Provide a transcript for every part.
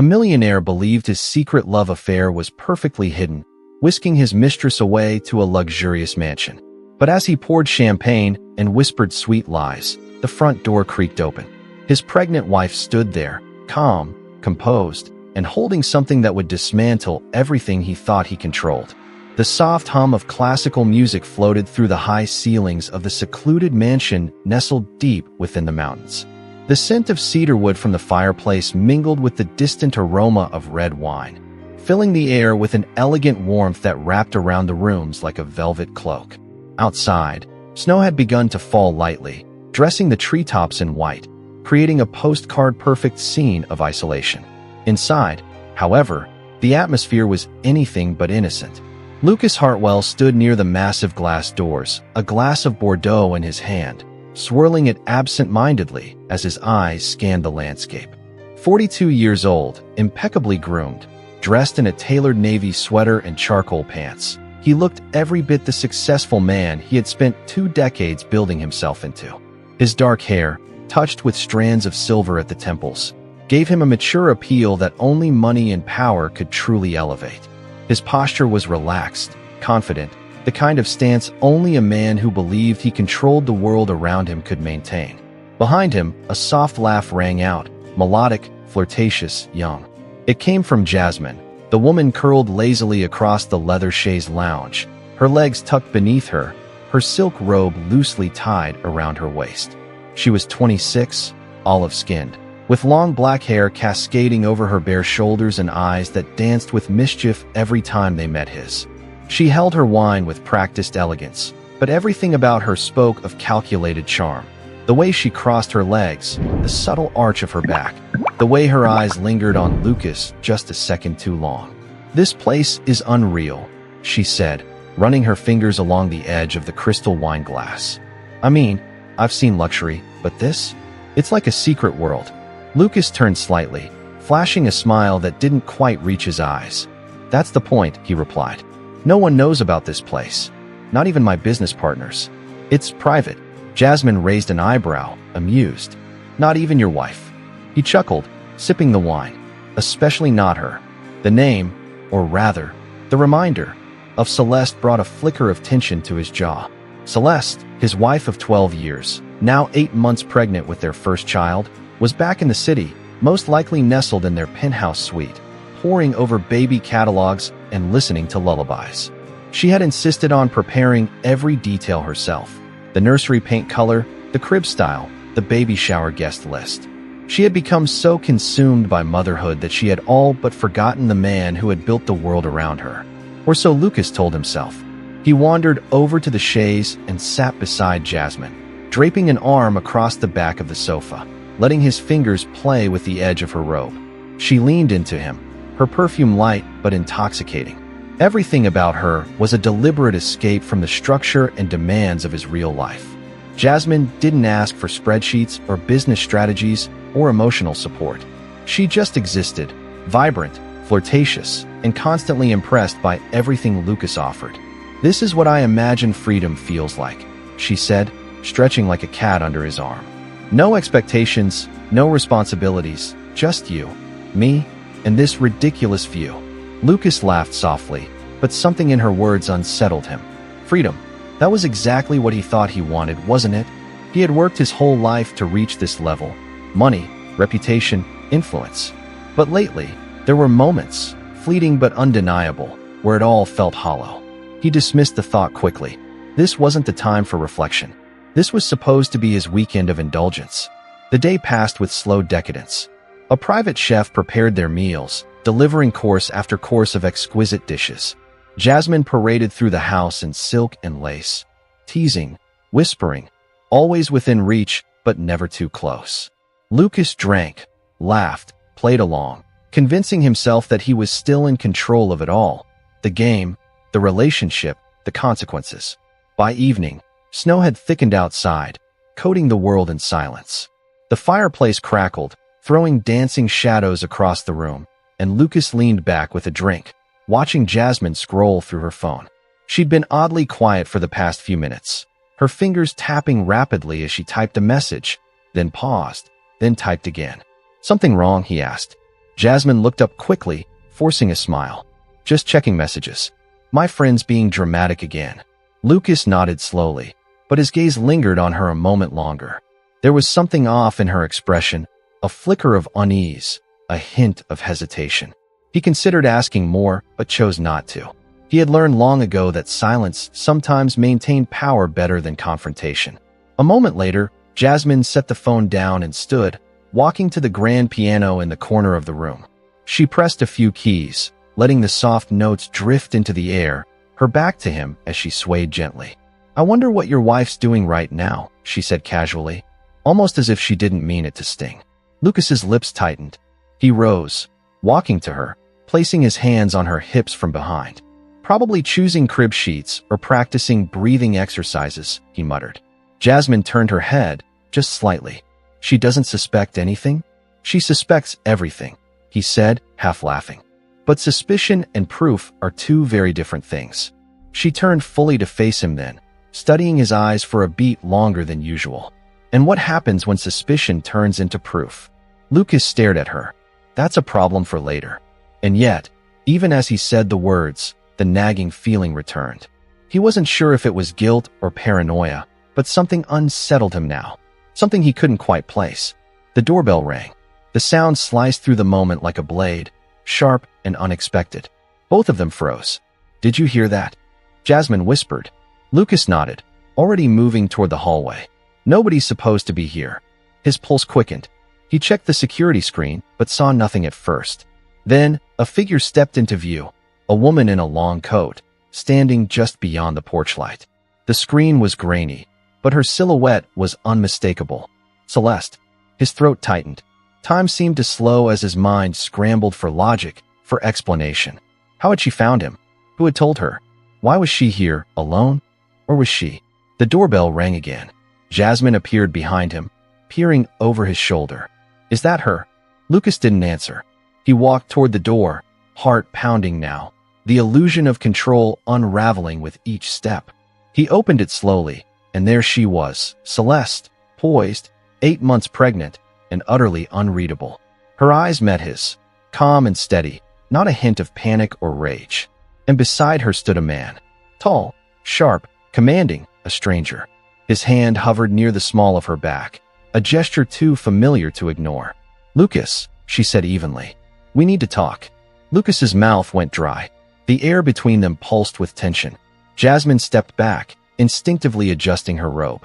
A millionaire believed his secret love affair was perfectly hidden, whisking his mistress away to a luxurious mansion. But as he poured champagne and whispered sweet lies, the front door creaked open. His pregnant wife stood there, calm, composed, and holding something that would dismantle everything he thought he controlled. The soft hum of classical music floated through the high ceilings of the secluded mansion nestled deep within the mountains. The scent of cedarwood from the fireplace mingled with the distant aroma of red wine, filling the air with an elegant warmth that wrapped around the rooms like a velvet cloak. Outside, snow had begun to fall lightly, dressing the treetops in white, creating a postcard-perfect scene of isolation. Inside, however, the atmosphere was anything but innocent. Lucas Hartwell stood near the massive glass doors, a glass of Bordeaux in his hand, swirling it absent-mindedly as his eyes scanned the landscape. 42 years old, impeccably groomed, dressed in a tailored navy sweater and charcoal pants, he looked every bit the successful man he had spent 2 decades building himself into. His dark hair, touched with strands of silver at the temples, gave him a mature appeal that only money and power could truly elevate. His posture was relaxed, confident, the kind of stance only a man who believed he controlled the world around him could maintain. Behind him, a soft laugh rang out, melodic, flirtatious, young. It came from Jasmine, the woman curled lazily across the leather chaise lounge, her legs tucked beneath her, her silk robe loosely tied around her waist. She was 26, olive-skinned, with long black hair cascading over her bare shoulders and eyes that danced with mischief every time they met his. She held her wine with practiced elegance, but everything about her spoke of calculated charm. The way she crossed her legs, the subtle arch of her back, the way her eyes lingered on Lucas just a second too long. "This place is unreal," she said, running her fingers along the edge of the crystal wine glass. "I mean, I've seen luxury, but this? It's like a secret world." Lucas turned slightly, flashing a smile that didn't quite reach his eyes. "That's the point," he replied. "No one knows about this place. Not even my business partners. It's private." Jasmine raised an eyebrow, amused. "Not even your wife?" He chuckled, sipping the wine. "Especially not her." The name, or rather, the reminder, of Celeste brought a flicker of tension to his jaw. Celeste, his wife of 12 years, now 8 months pregnant with their first child, was back in the city, most likely nestled in their penthouse suite, poring over baby catalogs and listening to lullabies. She had insisted on preparing every detail herself: the nursery paint color, the crib style, the baby shower guest list. She had become so consumed by motherhood that she had all but forgotten the man who had built the world around her. Or so Lucas told himself. He wandered over to the chaise and sat beside Jasmine, draping an arm across the back of the sofa, letting his fingers play with the edge of her robe. She leaned into him, her perfume light but intoxicating. Everything about her was a deliberate escape from the structure and demands of his real life. Jasmine didn't ask for spreadsheets or business strategies or emotional support. She just existed, vibrant, flirtatious, and constantly impressed by everything Lucas offered. "This is what I imagine freedom feels like," she said, stretching like a cat under his arm. "No expectations, no responsibilities, just you, me, and this ridiculous view." Lucas laughed softly, but something in her words unsettled him. Freedom. That was exactly what he thought he wanted, wasn't it? He had worked his whole life to reach this level. Money, reputation, influence. But lately, there were moments, fleeting but undeniable, where it all felt hollow. He dismissed the thought quickly. This wasn't the time for reflection. This was supposed to be his weekend of indulgence. The day passed with slow decadence. A private chef prepared their meals, delivering course after course of exquisite dishes. Jasmine paraded through the house in silk and lace, teasing, whispering, always within reach, but never too close. Lucas drank, laughed, played along, convincing himself that he was still in control of it all. The game, the relationship, the consequences. By evening, snow had thickened outside, coating the world in silence. The fireplace crackled, throwing dancing shadows across the room, and Lucas leaned back with a drink, watching Jasmine scroll through her phone. She'd been oddly quiet for the past few minutes, her fingers tapping rapidly as she typed a message, then paused, then typed again. "Something wrong?" he asked. Jasmine looked up quickly, forcing a smile. Just checking messages. My friend's being dramatic again. Lucas nodded slowly, but his gaze lingered on her a moment longer. There was something off in her expression, a flicker of unease, a hint of hesitation. He considered asking more, but chose not to. He had learned long ago that silence sometimes maintained power better than confrontation. A moment later, Jasmine set the phone down and stood, walking to the grand piano in the corner of the room. She pressed a few keys, letting the soft notes drift into the air, her back to him as she swayed gently. I wonder what your wife's doing right now, she said casually, almost as if she didn't mean it to sting. Lucas's lips tightened. He rose, walking to her, placing his hands on her hips from behind. Probably choosing crib sheets or practicing breathing exercises, he muttered. Jasmine turned her head, just slightly. She doesn't suspect anything? She suspects everything, he said, half laughing. But suspicion and proof are two very different things. She turned fully to face him then, studying his eyes for a beat longer than usual. And what happens when suspicion turns into proof? Lucas stared at her. That's a problem for later. And yet, even as he said the words, the nagging feeling returned. He wasn't sure if it was guilt or paranoia, but something unsettled him now. Something he couldn't quite place. The doorbell rang. The sound sliced through the moment like a blade, sharp and unexpected. Both of them froze. Did you hear that? Jasmine whispered. Lucas nodded, already moving toward the hallway. Nobody's supposed to be here. His pulse quickened. He checked the security screen, but saw nothing at first. Then, a figure stepped into view, a woman in a long coat, standing just beyond the porch light. The screen was grainy, but her silhouette was unmistakable. Celeste. His throat tightened. Time seemed to slow as his mind scrambled for logic, for explanation. How had she found him? Who had told her? Why was she here, alone? Or was she? The doorbell rang again. Jasmine appeared behind him, peering over his shoulder. Is that her? Lucas didn't answer. He walked toward the door, heart pounding now, the illusion of control unraveling with each step. He opened it slowly, and there she was, Celeste, poised, 8 months pregnant, and utterly unreadable. Her eyes met his, calm and steady, not a hint of panic or rage. And beside her stood a man, tall, sharp, commanding, a stranger. His hand hovered near the small of her back, a gesture too familiar to ignore. Lucas, she said evenly, we need to talk. Lucas's mouth went dry. The air between them pulsed with tension. Jasmine stepped back, instinctively adjusting her robe.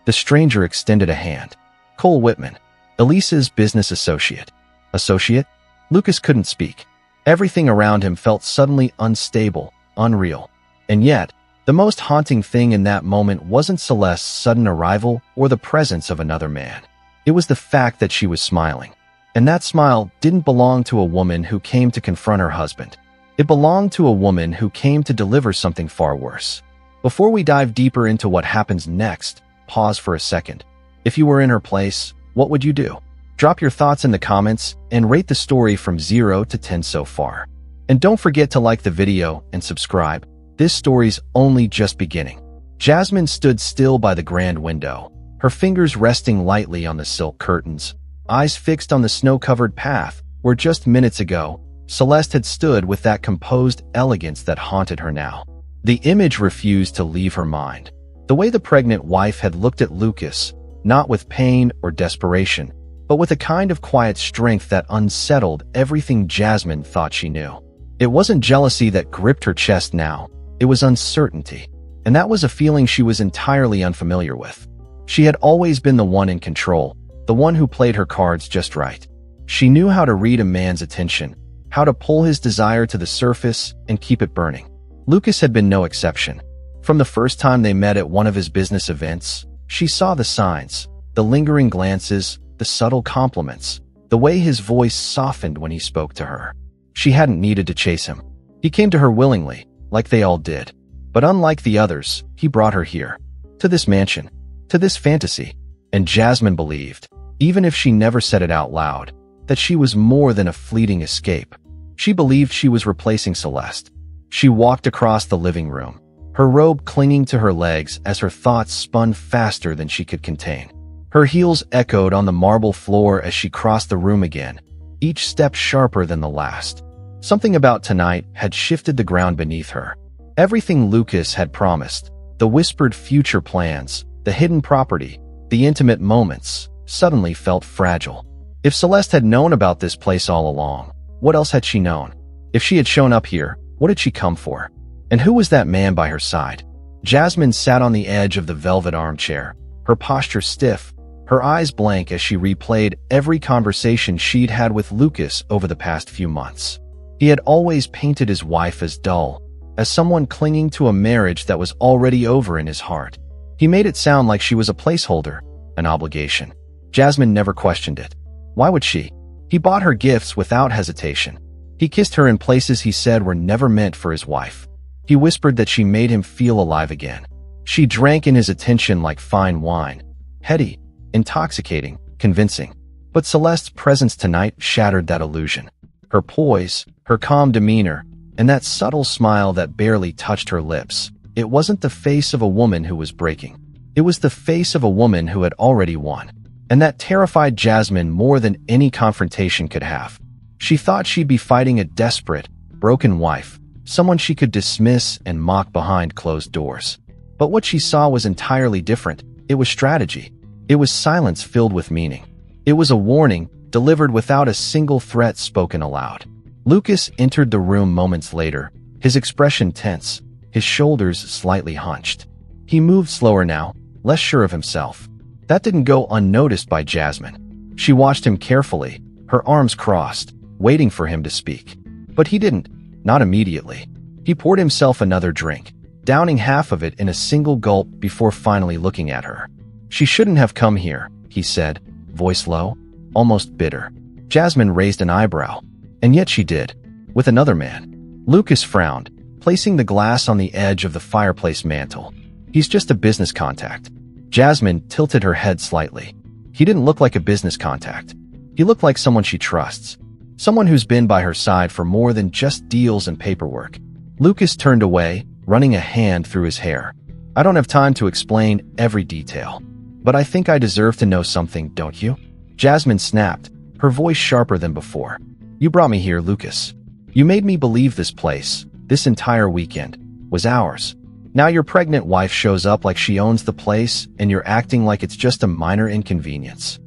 The stranger extended a hand. Cole Whitman, Elisa's business associate. Associate? Lucas couldn't speak. Everything around him felt suddenly unstable, unreal. And yet, the most haunting thing in that moment wasn't Celeste's sudden arrival or the presence of another man. It was the fact that she was smiling. And that smile didn't belong to a woman who came to confront her husband. It belonged to a woman who came to deliver something far worse. Before we dive deeper into what happens next, pause for a second. If you were in her place, what would you do? Drop your thoughts in the comments and rate the story from 0 to 10 so far. And don't forget to like the video and subscribe. This story's only just beginning. Jasmine stood still by the grand window, her fingers resting lightly on the silk curtains, eyes fixed on the snow-covered path where just minutes ago, Celeste had stood with that composed elegance that haunted her now. The image refused to leave her mind. The way the pregnant wife had looked at Lucas, not with pain or desperation, but with a kind of quiet strength that unsettled everything Jasmine thought she knew. It wasn't jealousy that gripped her chest now, it was uncertainty. And that was a feeling she was entirely unfamiliar with. She had always been the one in control, the one who played her cards just right. She knew how to read a man's attention, how to pull his desire to the surface and keep it burning. Lucas had been no exception. From the first time they met at one of his business events, she saw the signs, the lingering glances, the subtle compliments, the way his voice softened when he spoke to her. She hadn't needed to chase him. He came to her willingly, like they all did. But unlike the others, he brought her here, to this mansion, to this fantasy. And Jasmine believed, even if she never said it out loud, that she was more than a fleeting escape. She believed she was replacing Celeste. She walked across the living room, her robe clinging to her legs as her thoughts spun faster than she could contain. Her heels echoed on the marble floor as she crossed the room again, each step sharper than the last. Something about tonight had shifted the ground beneath her. Everything Lucas had promised, the whispered future plans, the hidden property, the intimate moments, suddenly felt fragile. If Celeste had known about this place all along, what else had she known? If she had shown up here, what had she come for? And who was that man by her side? Jasmine sat on the edge of the velvet armchair, her posture stiff, her eyes blank as she replayed every conversation she'd had with Lucas over the past few months. He had always painted his wife as dull, as someone clinging to a marriage that was already over in his heart. He made it sound like she was a placeholder, an obligation. Jasmine never questioned it. Why would she? He bought her gifts without hesitation. He kissed her in places he said were never meant for his wife. He whispered that she made him feel alive again. She drank in his attention like fine wine, heady, intoxicating, convincing. But Celeste's presence tonight shattered that illusion. Her poise, her calm demeanor, and that subtle smile that barely touched her lips. It wasn't the face of a woman who was breaking. It was the face of a woman who had already won. And that terrified Jasmine more than any confrontation could have. She thought she'd be fighting a desperate, broken wife, someone she could dismiss and mock behind closed doors. But what she saw was entirely different. It was strategy. It was silence filled with meaning. It was a warning, delivered without a single threat spoken aloud. Lucas entered the room moments later, his expression tense, his shoulders slightly hunched. He moved slower now, less sure of himself. That didn't go unnoticed by Jasmine. She watched him carefully, her arms crossed, waiting for him to speak. But he didn't, not immediately. He poured himself another drink, downing half of it in a single gulp before finally looking at her. She shouldn't have come here, he said, voice low, almost bitter. Jasmine raised an eyebrow. And yet she did, with another man. Lucas frowned, placing the glass on the edge of the fireplace mantel. He's just a business contact. Jasmine tilted her head slightly. He didn't look like a business contact. He looked like someone she trusts. Someone who's been by her side for more than just deals and paperwork. Lucas turned away, running a hand through his hair. I don't have time to explain every detail. But I think I deserve to know something, don't you? Jasmine snapped, her voice sharper than before. You brought me here, Lucas. You made me believe this place, this entire weekend, was ours. Now your pregnant wife shows up like she owns the place, and you're acting like it's just a minor inconvenience.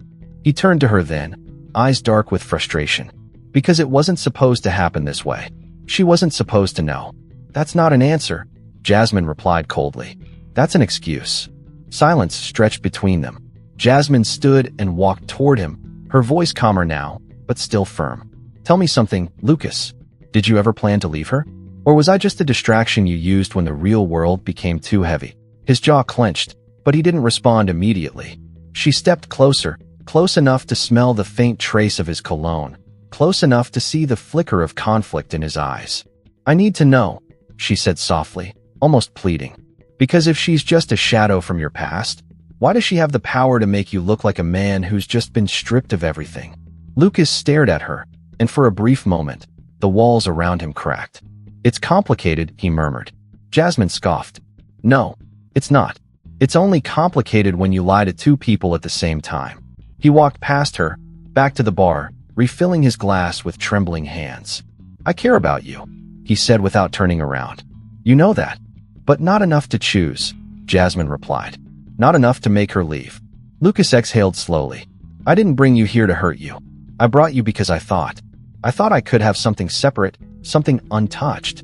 He turned to her then, eyes dark with frustration. Because it wasn't supposed to happen this way. She wasn't supposed to know. That's not an answer, Jasmine replied coldly. That's an excuse. Silence stretched between them. Jasmine stood and walked toward him, her voice calmer now, but still firm. Tell me something, Lucas. Did you ever plan to leave her? Or was I just a distraction you used when the real world became too heavy? His jaw clenched, but he didn't respond immediately. She stepped closer, close enough to smell the faint trace of his cologne, close enough to see the flicker of conflict in his eyes. I need to know, she said softly, almost pleading. Because if she's just a shadow from your past, why does she have the power to make you look like a man who's just been stripped of everything? Lucas stared at her, and for a brief moment, the walls around him cracked. It's complicated, he murmured. Jasmine scoffed. No, it's not. It's only complicated when you lie to two people at the same time. He walked past her, back to the bar, refilling his glass with trembling hands. I care about you, he said without turning around. You know that. But not enough to choose, Jasmine replied. Not enough to make her leave. Lucas exhaled slowly. I didn't bring you here to hurt you. I brought you because I thought I could have something separate, something untouched.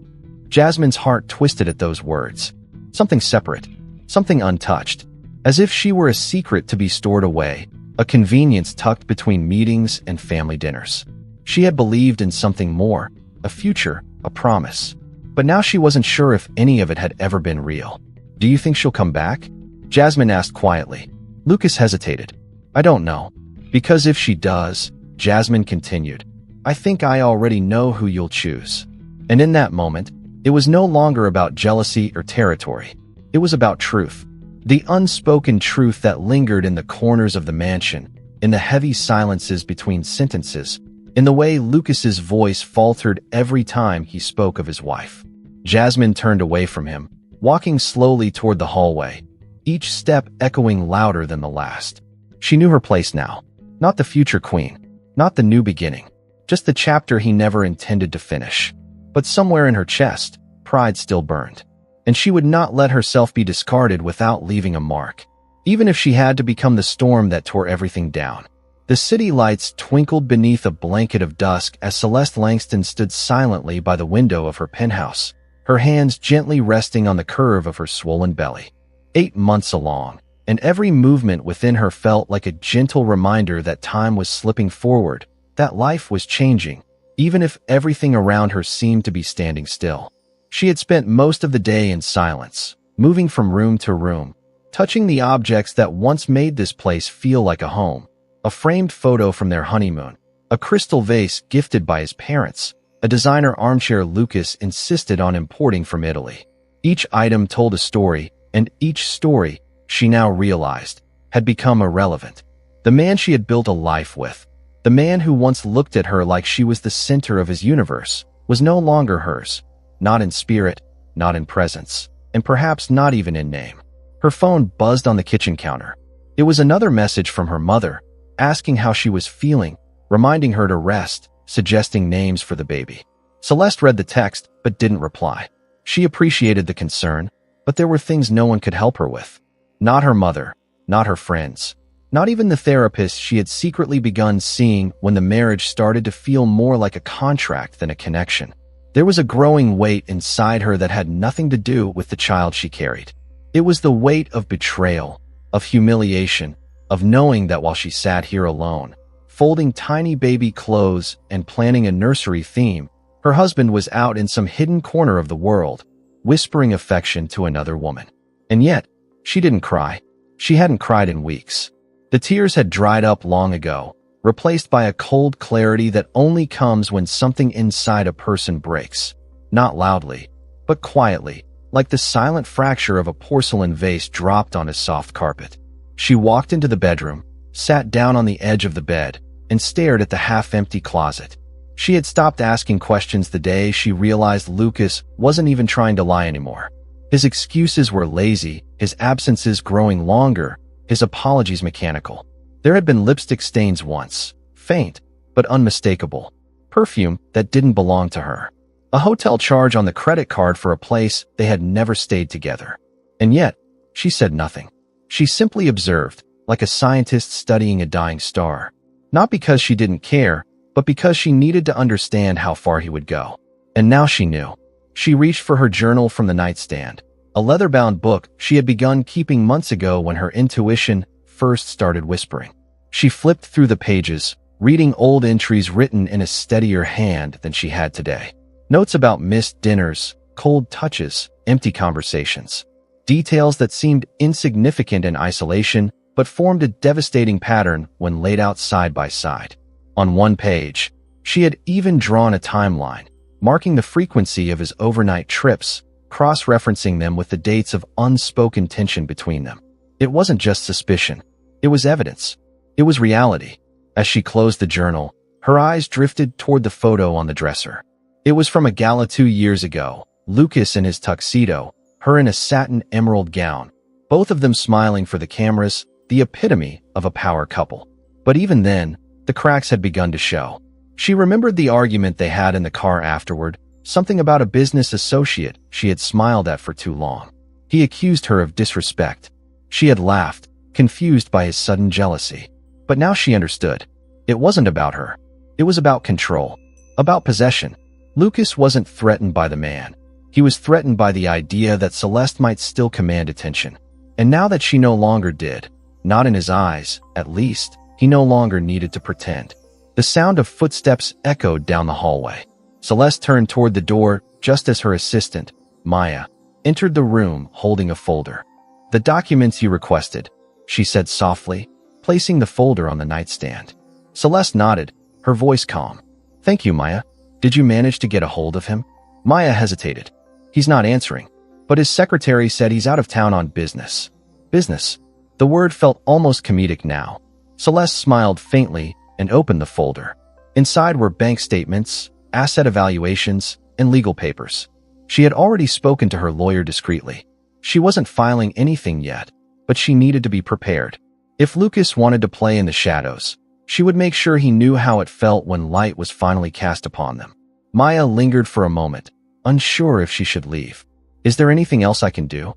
Jasmine's heart twisted at those words. Something separate, something untouched. As if she were a secret to be stored away, a convenience tucked between meetings and family dinners. She had believed in something more, a future, a promise. But now she wasn't sure if any of it had ever been real. Do you think she'll come back? Jasmine asked quietly. Lucas hesitated. I don't know. Because if she does, Jasmine continued, I think I already know who you'll choose. And in that moment, it was no longer about jealousy or territory. It was about truth. The unspoken truth that lingered in the corners of the mansion, in the heavy silences between sentences, in the way Lucas's voice faltered every time he spoke of his wife. Jasmine turned away from him, walking slowly toward the hallway, each step echoing louder than the last. She knew her place now. Not the future queen. Not the new beginning. just the chapter he never intended to finish. But somewhere in her chest, pride still burned. And she would not let herself be discarded without leaving a mark, even if she had to become the storm that tore everything down. The city lights twinkled beneath a blanket of dusk as Celeste Langston stood silently by the window of her penthouse, her hands gently resting on the curve of her swollen belly. 8 months along, and every movement within her felt like a gentle reminder that time was slipping forward, that life was changing, even if everything around her seemed to be standing still. She had spent most of the day in silence, moving from room to room, touching the objects that once made this place feel like a home. A framed photo from their honeymoon, a crystal vase gifted by his parents, a designer armchair Lucas insisted on importing from Italy. Each item told a story, and each story, she now realized, had become irrelevant. The man she had built a life with, the man who once looked at her like she was the center of his universe, was no longer hers. Not in spirit, not in presence, and perhaps not even in name. Her phone buzzed on the kitchen counter. It was another message from her mother, asking how she was feeling, reminding her to rest, suggesting names for the baby. Celeste read the text, but didn't reply. She appreciated the concern, but there were things no one could help her with. Not her mother, not her friends, not even the therapist she had secretly begun seeing when the marriage started to feel more like a contract than a connection. There was a growing weight inside her that had nothing to do with the child she carried. It was the weight of betrayal, of humiliation, of knowing that while she sat here alone, folding tiny baby clothes and planning a nursery theme, her husband was out in some hidden corner of the world, whispering affection to another woman. And yet, she didn't cry. She hadn't cried in weeks. The tears had dried up long ago, replaced by a cold clarity that only comes when something inside a person breaks. Not loudly, but quietly, like the silent fracture of a porcelain vase dropped on a soft carpet. She walked into the bedroom, sat down on the edge of the bed, and stared at the half-empty closet. She had stopped asking questions the day she realized Lucas wasn't even trying to lie anymore. His excuses were lazy, his absences growing longer, his apologies mechanical. There had been lipstick stains once, faint, but unmistakable. Perfume that didn't belong to her. A hotel charge on the credit card for a place they had never stayed together. And yet, she said nothing. She simply observed, like a scientist studying a dying star. Not because she didn't care, but because she needed to understand how far he would go. And now she knew. She reached for her journal from the nightstand, a leather-bound book she had begun keeping months ago when her intuition first started whispering. She flipped through the pages, reading old entries written in a steadier hand than she had today. Notes about missed dinners, cold touches, empty conversations. Details that seemed insignificant in isolation, but formed a devastating pattern when laid out side by side. On one page, she had even drawn a timeline, marking the frequency of his overnight trips, cross-referencing them with the dates of unspoken tension between them. It wasn't just suspicion. It was evidence. It was reality. As she closed the journal, her eyes drifted toward the photo on the dresser. It was from a gala 2 years ago, Lucas in his tuxedo, her in a satin emerald gown, both of them smiling for the cameras, the epitome of a power couple. But even then, the cracks had begun to show. She remembered the argument they had in the car afterward, something about a business associate she had smiled at for too long. He accused her of disrespect. She had laughed, confused by his sudden jealousy. But now she understood. It wasn't about her. It was about control, about possession. Lucas wasn't threatened by the man. He was threatened by the idea that Celeste might still command attention. And now that she no longer did, not in his eyes, at least, he no longer needed to pretend. The sound of footsteps echoed down the hallway. Celeste turned toward the door just as her assistant, Maya, entered the room holding a folder. "The documents you requested," she said softly, placing the folder on the nightstand. Celeste nodded, her voice calm. "Thank you, Maya. Did you manage to get a hold of him?" Maya hesitated. "He's not answering, but his secretary said he's out of town on business." Business? The word felt almost comedic now. Celeste smiled faintly and opened the folder. Inside were bank statements, asset evaluations, and legal papers. She had already spoken to her lawyer discreetly. She wasn't filing anything yet, but she needed to be prepared. If Lucas wanted to play in the shadows, She would make sure he knew how it felt when light was finally cast upon them. Maya lingered for a moment, unsure if she should leave. Is there anything else I can do?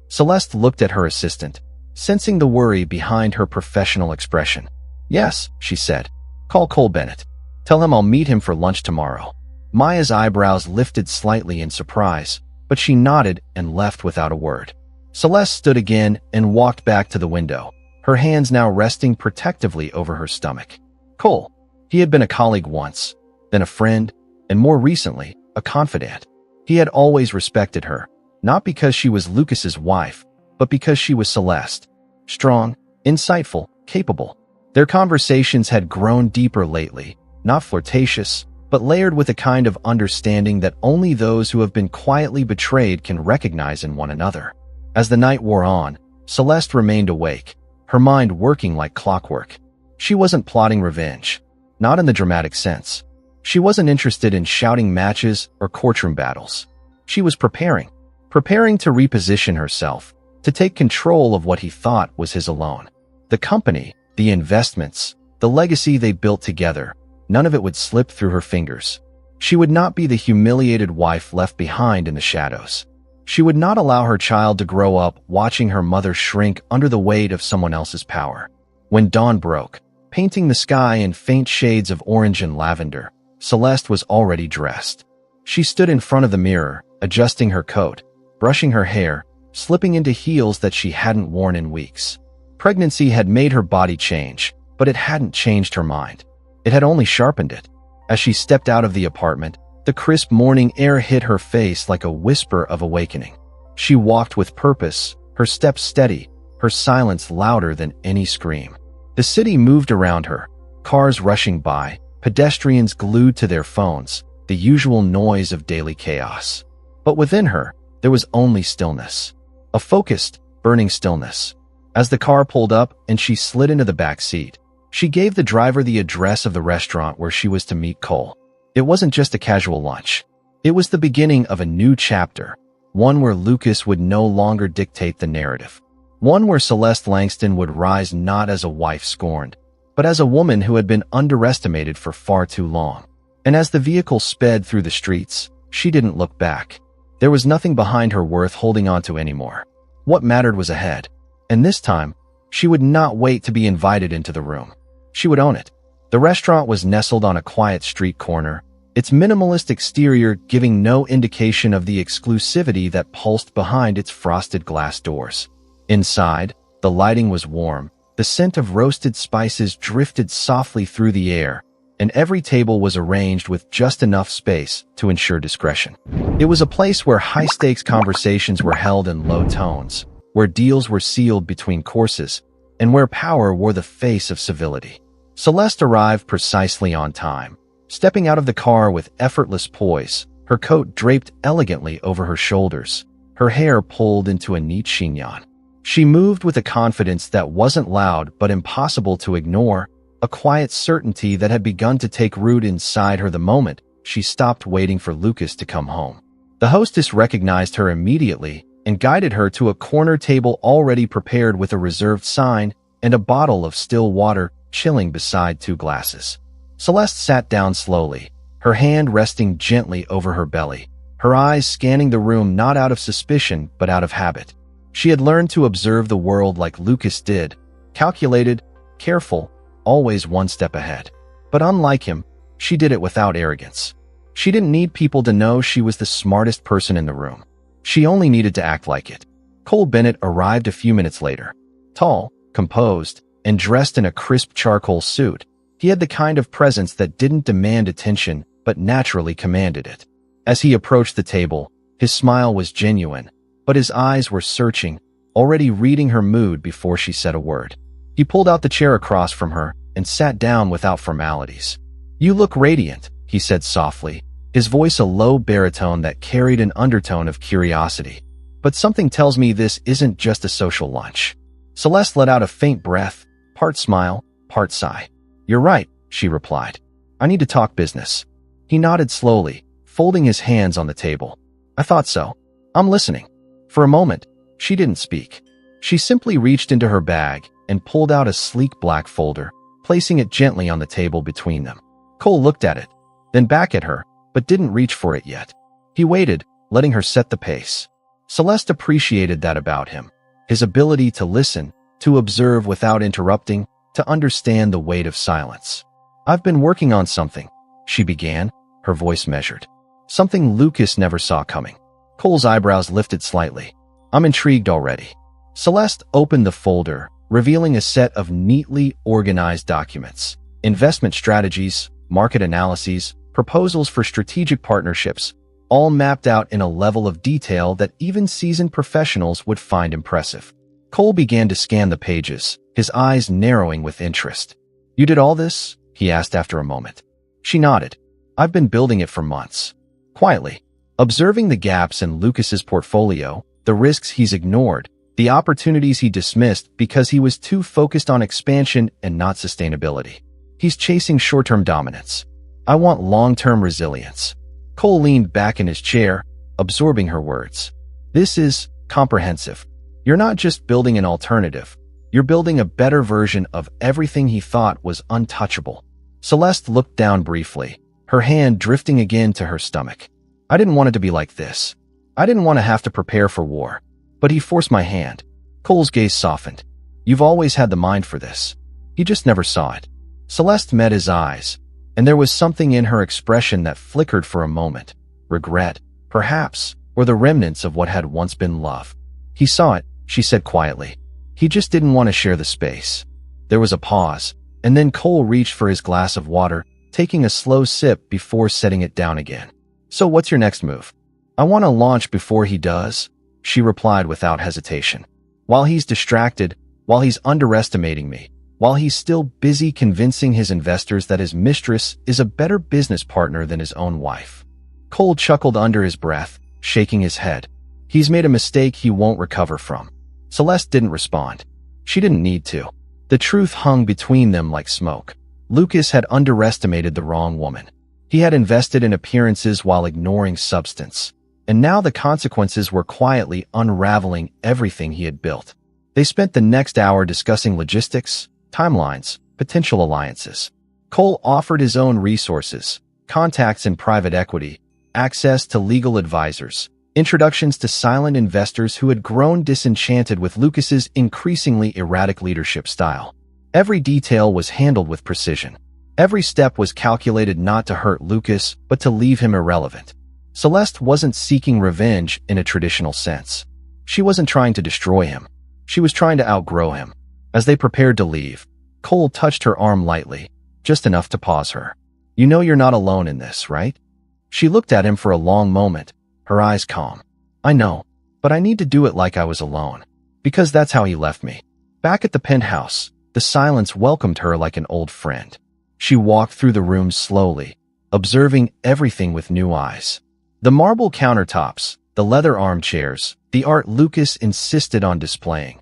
Celeste looked at her assistant, sensing the worry behind her professional expression. Yes, she said. Call Cole Bennett. Tell him I'll meet him for lunch tomorrow. Maya's eyebrows lifted slightly in surprise, but she nodded and left without a word. Celeste stood again and walked back to the window, her hands now resting protectively over her stomach. Cole. He had been a colleague once, then a friend, and more recently, a confidant. He had always respected her, not because she was Lucas's wife, but because she was Celeste. Strong, insightful, capable. Their conversations had grown deeper lately, not flirtatious, but layered with a kind of understanding that only those who have been quietly betrayed can recognize in one another. As the night wore on, Celeste remained awake, her mind working like clockwork. She wasn't plotting revenge, not in the dramatic sense. She wasn't interested in shouting matches or courtroom battles. She was preparing to reposition herself, to take control of what he thought was his alone. The company, the investments, the legacy they built together, none of it would slip through her fingers. She would not be the humiliated wife left behind in the shadows. She would not allow her child to grow up watching her mother shrink under the weight of someone else's power. When dawn broke, painting the sky in faint shades of orange and lavender, Celeste was already dressed. She stood in front of the mirror, adjusting her coat, brushing her hair, slipping into heels that she hadn't worn in weeks. Pregnancy had made her body change, but it hadn't changed her mind. It had only sharpened it. As she stepped out of the apartment, the crisp morning air hit her face like a whisper of awakening. She walked with purpose, her steps steady, her silence louder than any scream. The city moved around her, cars rushing by, pedestrians glued to their phones, the usual noise of daily chaos. But within her, there was only stillness. A focused, burning stillness. As the car pulled up and she slid into the back seat, she gave the driver the address of the restaurant where she was to meet Cole. It wasn't just a casual lunch. It was the beginning of a new chapter, one where Lucas would no longer dictate the narrative. One where Celeste Langston would rise not as a wife scorned, but as a woman who had been underestimated for far too long. And as the vehicle sped through the streets, she didn't look back. There was nothing behind her worth holding on to anymore. What mattered was ahead. And this time, she would not wait to be invited into the room. She would own it. The restaurant was nestled on a quiet street corner, its minimalist exterior giving no indication of the exclusivity that pulsed behind its frosted glass doors. Inside, the lighting was warm, the scent of roasted spices drifted softly through the air, and every table was arranged with just enough space to ensure discretion. It was a place where high-stakes conversations were held in low tones, where deals were sealed between courses, and where power wore the face of civility. Celeste arrived precisely on time, stepping out of the car with effortless poise, her coat draped elegantly over her shoulders, her hair pulled into a neat chignon. She moved with a confidence that wasn't loud but impossible to ignore, a quiet certainty that had begun to take root inside her the moment she stopped waiting for Lucas to come home. The hostess recognized her immediately and guided her to a corner table already prepared with a reserved sign and a bottle of still water chilling beside two glasses. Celeste sat down slowly, her hand resting gently over her belly, her eyes scanning the room not out of suspicion but out of habit. She had learned to observe the world like Lucas did, calculated, careful, always one step ahead. But unlike him, she did it without arrogance. She didn't need people to know she was the smartest person in the room. She only needed to act like it. Cole Bennett arrived a few minutes later. Tall, composed, and dressed in a crisp charcoal suit, he had the kind of presence that didn't demand attention but naturally commanded it. As he approached the table, his smile was genuine, but his eyes were searching, already reading her mood before she said a word. He pulled out the chair across from her and sat down without formalities. "You look radiant," he said softly, his voice a low baritone that carried an undertone of curiosity. "But something tells me this isn't just a social lunch." Celeste let out a faint breath, part smile, part sigh. "You're right," she replied. "I need to talk business." He nodded slowly, folding his hands on the table. "I thought so. I'm listening." For a moment, she didn't speak. She simply reached into her bag and pulled out a sleek black folder, placing it gently on the table between them. Cole looked at it, then back at her, but didn't reach for it yet. He waited, letting her set the pace. Celeste appreciated that about him. His ability to listen, to observe without interrupting, to understand the weight of silence. "I've been working on something," she began, her voice measured. Something Lucas never saw coming. Cole's eyebrows lifted slightly. "I'm intrigued already." Celeste opened the folder, revealing a set of neatly organized documents. Investment strategies, market analyses, proposals for strategic partnerships, all mapped out in a level of detail that even seasoned professionals would find impressive. Cole began to scan the pages, his eyes narrowing with interest. "You did all this?" he asked after a moment. She nodded. "I've been building it for months." Quietly, observing the gaps in Lucas's portfolio, the risks he's ignored, the opportunities he dismissed because he was too focused on expansion and not sustainability. He's chasing short-term dominance. "I want long-term resilience." Cole leaned back in his chair, absorbing her words. "This is comprehensive. You're not just building an alternative. You're building a better version of everything he thought was untouchable." Celeste looked down briefly, her hand drifting again to her stomach. "I didn't want it to be like this. I didn't want to have to prepare for war. But he forced my hand." Cole's gaze softened. "You've always had the mind for this. He just never saw it." Celeste met his eyes, and there was something in her expression that flickered for a moment. Regret, perhaps, or the remnants of what had once been love. "He saw it," she said quietly. "He just didn't want to share the space." There was a pause, and then Cole reached for his glass of water, taking a slow sip before setting it down again. "So what's your next move?" "I want to launch before he does," she replied without hesitation. "While he's distracted, while he's underestimating me, while he's still busy convincing his investors that his mistress is a better business partner than his own wife." Cole chuckled under his breath, shaking his head. "He's made a mistake he won't recover from." Celeste didn't respond. She didn't need to. The truth hung between them like smoke. Lucas had underestimated the wrong woman. He had invested in appearances while ignoring substance. And now the consequences were quietly unraveling everything he had built. They spent the next hour discussing logistics, timelines, potential alliances. Cole offered his own resources, contacts in private equity, access to legal advisors, introductions to silent investors who had grown disenchanted with Lucas's increasingly erratic leadership style. Every detail was handled with precision. Every step was calculated not to hurt Lucas, but to leave him irrelevant. Celeste wasn't seeking revenge in a traditional sense. She wasn't trying to destroy him. She was trying to outgrow him. As they prepared to leave, Cole touched her arm lightly, just enough to pause her. "You know you're not alone in this, right?" She looked at him for a long moment, her eyes calm. "I know, but I need to do it like I was alone. Because that's how he left me." Back at the penthouse, the silence welcomed her like an old friend. She walked through the room slowly, observing everything with new eyes. The marble countertops, the leather armchairs, the art Lucas insisted on displaying.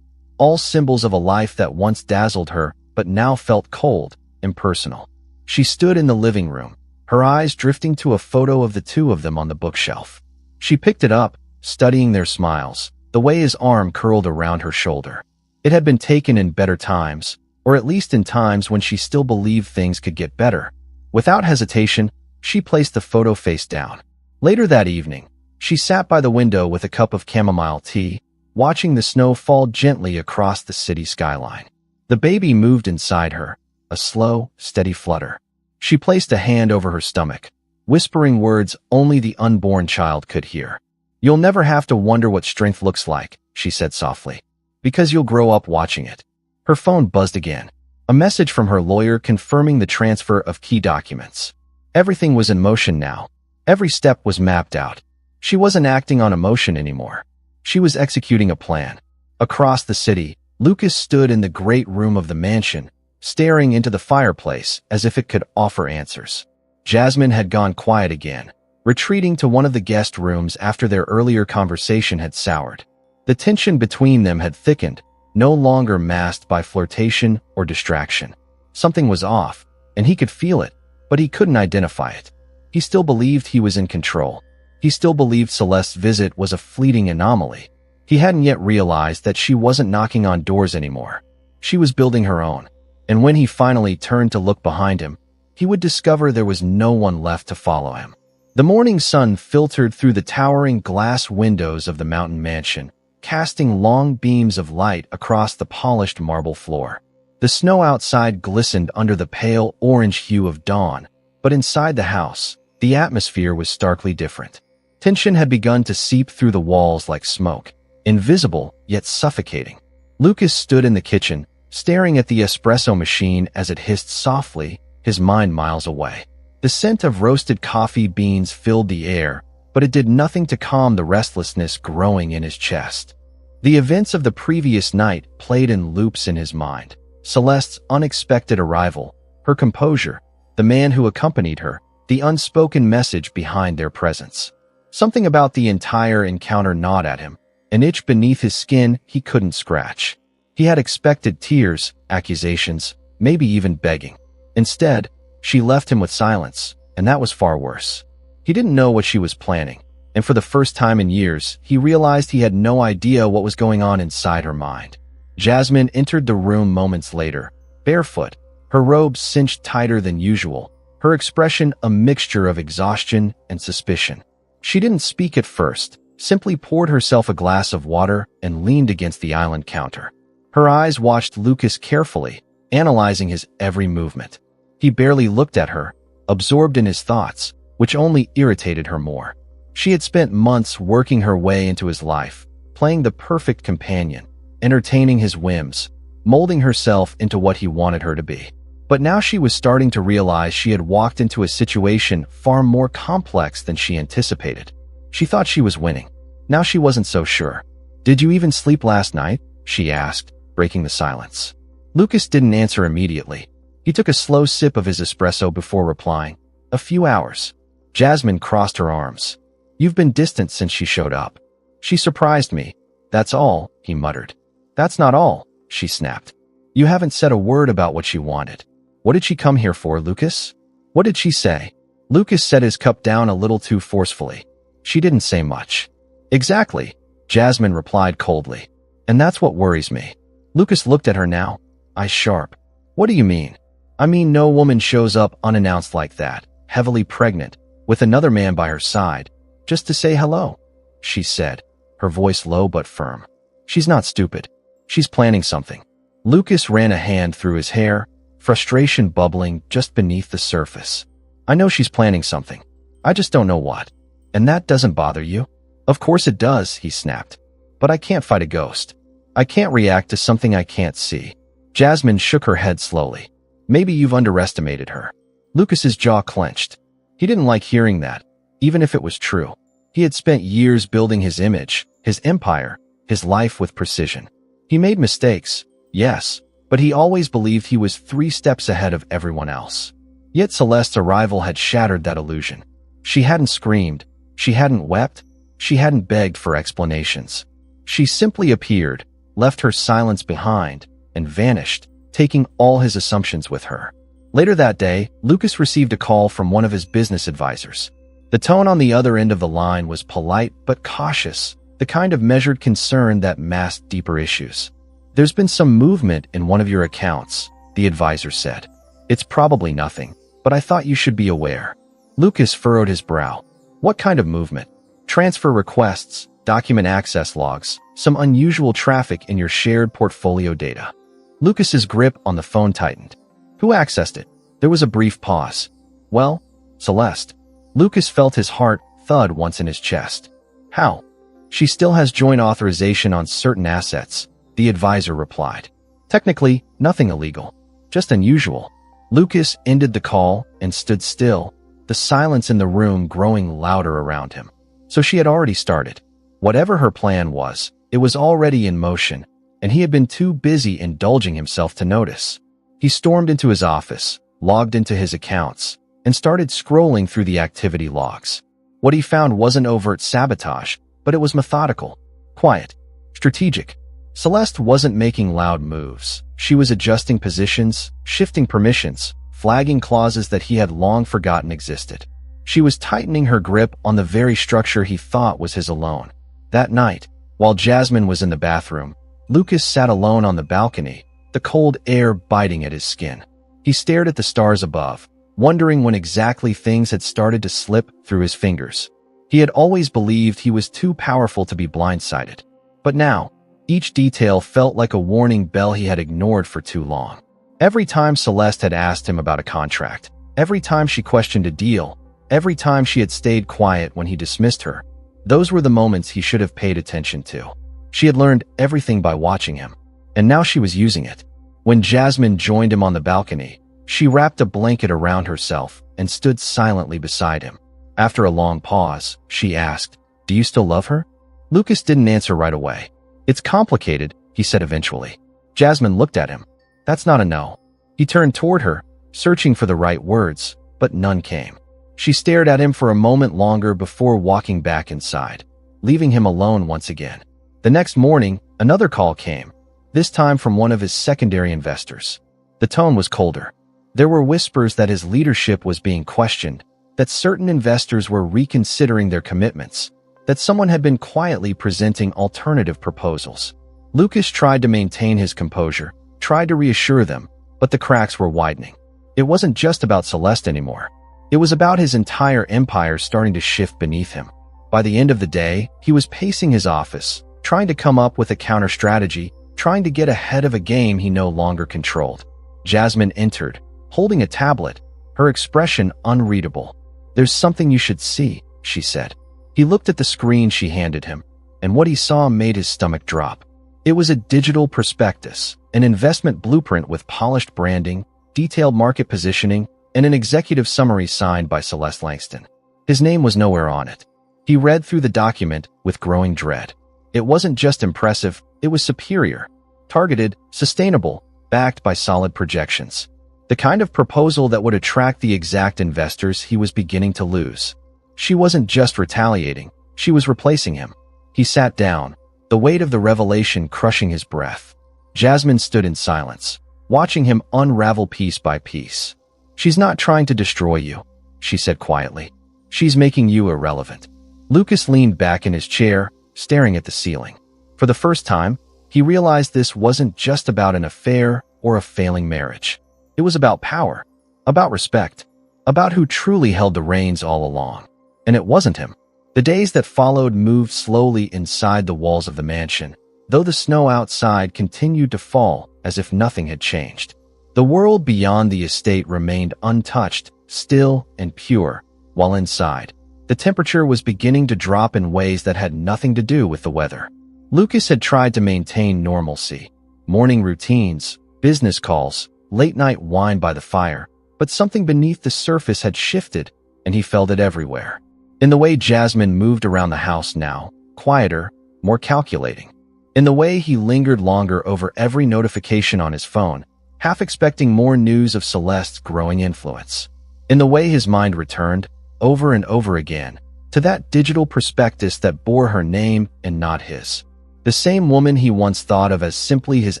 All symbols of a life that once dazzled her, but now felt cold, impersonal. She stood in the living room, her eyes drifting to a photo of the two of them on the bookshelf. She picked it up, studying their smiles, the way his arm curled around her shoulder. It had been taken in better times, or at least in times when she still believed things could get better. Without hesitation, she placed the photo face down. Later that evening, she sat by the window with a cup of chamomile tea, watching the snow fall gently across the city skyline. The baby moved inside her, a slow, steady flutter. She placed a hand over her stomach, whispering words only the unborn child could hear. "You'll never have to wonder what strength looks like," she said softly, "because you'll grow up watching it." Her phone buzzed again, a message from her lawyer confirming the transfer of key documents. Everything was in motion now. Every step was mapped out. She wasn't acting on emotion anymore. She was executing a plan. Across the city, Lucas stood in the great room of the mansion, staring into the fireplace as if it could offer answers. Jasmine had gone quiet again, retreating to one of the guest rooms after their earlier conversation had soured. The tension between them had thickened, no longer masked by flirtation or distraction. Something was off, and he could feel it, but he couldn't identify it. He still believed he was in control. He still believed Celeste's visit was a fleeting anomaly. He hadn't yet realized that she wasn't knocking on doors anymore. She was building her own. and when he finally turned to look behind him, he would discover there was no one left to follow him. The morning sun filtered through the towering glass windows of the mountain mansion, casting long beams of light across the polished marble floor. The snow outside glistened under the pale orange hue of dawn, but inside the house, the atmosphere was starkly different. Tension had begun to seep through the walls like smoke, invisible yet suffocating. Lucas stood in the kitchen, staring at the espresso machine as it hissed softly, his mind miles away. The scent of roasted coffee beans filled the air, but it did nothing to calm the restlessness growing in his chest. The events of the previous night played in loops in his mind. Celeste's unexpected arrival, her composure, the man who accompanied her, the unspoken message behind their presence. Something about the entire encounter gnawed at him, an itch beneath his skin he couldn't scratch. He had expected tears, accusations, maybe even begging. Instead, she left him with silence, and that was far worse. He didn't know what she was planning, and for the first time in years, he realized he had no idea what was going on inside her mind. Jasmine entered the room moments later, barefoot, her robe cinched tighter than usual, her expression a mixture of exhaustion and suspicion. She didn't speak at first, simply poured herself a glass of water and leaned against the island counter. Her eyes watched Lucas carefully, analyzing his every movement. He barely looked at her, absorbed in his thoughts, which only irritated her more. She had spent months working her way into his life, playing the perfect companion, entertaining his whims, molding herself into what he wanted her to be. But now she was starting to realize she had walked into a situation far more complex than she anticipated. She thought she was winning. Now she wasn't so sure. "Did you even sleep last night?" she asked, breaking the silence. Lucas didn't answer immediately. He took a slow sip of his espresso before replying, "A few hours." Jasmine crossed her arms. "You've been distant since she showed up." "She surprised me. That's all," he muttered. "That's not all," she snapped. "You haven't said a word about what she wanted. What did she come here for, Lucas? What did she say?" Lucas set his cup down a little too forcefully. "She didn't say much." "Exactly," Jasmine replied coldly. "And that's what worries me." Lucas looked at her now, eyes sharp. "What do you mean?" "I mean no woman shows up unannounced like that, heavily pregnant, with another man by her side, just to say hello," she said, her voice low but firm. "She's not stupid. She's planning something." Lucas ran a hand through his hair, frustration bubbling just beneath the surface. "I know she's planning something. I just don't know what. And that doesn't bother you?" "Of course it does," he snapped. "But I can't fight a ghost. I can't react to something I can't see." Jasmine shook her head slowly. "Maybe you've underestimated her." Lucas's jaw clenched. He didn't like hearing that, even if it was true. He had spent years building his image, his empire, his life with precision. He made mistakes, yes, but he always believed he was 3 steps ahead of everyone else. Yet Celeste's arrival had shattered that illusion. She hadn't screamed, she hadn't wept, she hadn't begged for explanations. She simply appeared, left her silence behind, and vanished, taking all his assumptions with her. Later that day, Lucas received a call from one of his business advisors. The tone on the other end of the line was polite but cautious, the kind of measured concern that masked deeper issues. "There's been some movement in one of your accounts," the advisor said. "It's probably nothing, but I thought you should be aware." Lucas furrowed his brow. "What kind of movement?" "Transfer requests, document access logs, some unusual traffic in your shared portfolio data." Lucas's grip on the phone tightened. "Who accessed it?" There was a brief pause. "Well, Celeste." Lucas felt his heart thud once in his chest. "How?" "She still has joint authorization on certain assets," the advisor replied. "Technically, nothing illegal, just unusual." Lucas ended the call and stood still, the silence in the room growing louder around him. So she had already started. Whatever her plan was, it was already in motion, and he had been too busy indulging himself to notice. He stormed into his office, logged into his accounts, and started scrolling through the activity logs. What he found wasn't overt sabotage, but it was methodical, quiet, strategic. Celeste wasn't making loud moves. She was adjusting positions, shifting permissions, flagging clauses that he had long forgotten existed. She was tightening her grip on the very structure he thought was his alone. That night, while Jasmine was in the bathroom, Lucas sat alone on the balcony, the cold air biting at his skin. He stared at the stars above, wondering when exactly things had started to slip through his fingers. He had always believed he was too powerful to be blindsided. But now, each detail felt like a warning bell he had ignored for too long. Every time Celeste had asked him about a contract, every time she questioned a deal, every time she had stayed quiet when he dismissed her, those were the moments he should have paid attention to. She had learned everything by watching him, and now she was using it. When Jasmine joined him on the balcony, she wrapped a blanket around herself and stood silently beside him. After a long pause, she asked, "Do you still love her?" Lucas didn't answer right away. "It's complicated," he said eventually. Jasmine looked at him. "That's not a no." He turned toward her, searching for the right words, but none came. She stared at him for a moment longer before walking back inside, leaving him alone once again. The next morning, another call came, this time from one of his secondary investors. The tone was colder. There were whispers that his leadership was being questioned, that certain investors were reconsidering their commitments, that someone had been quietly presenting alternative proposals. Lucas tried to maintain his composure, tried to reassure them, but the cracks were widening. It wasn't just about Celeste anymore. It was about his entire empire starting to shift beneath him. By the end of the day, he was pacing his office, trying to come up with a counter-strategy, trying to get ahead of a game he no longer controlled. Jasmine entered, holding a tablet, her expression unreadable. "There's something you should see," she said. He looked at the screen she handed him, and what he saw made his stomach drop. It was a digital prospectus, an investment blueprint with polished branding, detailed market positioning, and an executive summary signed by Celeste Langston. His name was nowhere on it. He read through the document with growing dread. It wasn't just impressive, it was superior, targeted, sustainable, backed by solid projections. The kind of proposal that would attract the exact investors he was beginning to lose. She wasn't just retaliating, she was replacing him. He sat down, the weight of the revelation crushing his breath. Jasmine stood in silence, watching him unravel piece by piece. "She's not trying to destroy you," she said quietly. "She's making you irrelevant." Lucas leaned back in his chair, staring at the ceiling. For the first time, he realized this wasn't just about an affair or a failing marriage. It was about power, about respect, about who truly held the reins all along. And it wasn't him. The days that followed moved slowly inside the walls of the mansion, though the snow outside continued to fall as if nothing had changed. The world beyond the estate remained untouched, still and pure, while inside, the temperature was beginning to drop in ways that had nothing to do with the weather. Lucas had tried to maintain normalcy, morning routines, business calls, late-night wine by the fire, but something beneath the surface had shifted, and he felt it everywhere. In the way Jasmine moved around the house now, quieter, more calculating. In the way he lingered longer over every notification on his phone, half expecting more news of Celeste's growing influence. In the way his mind returned, over and over again, to that digital prospectus that bore her name and not his. The same woman he once thought of as simply his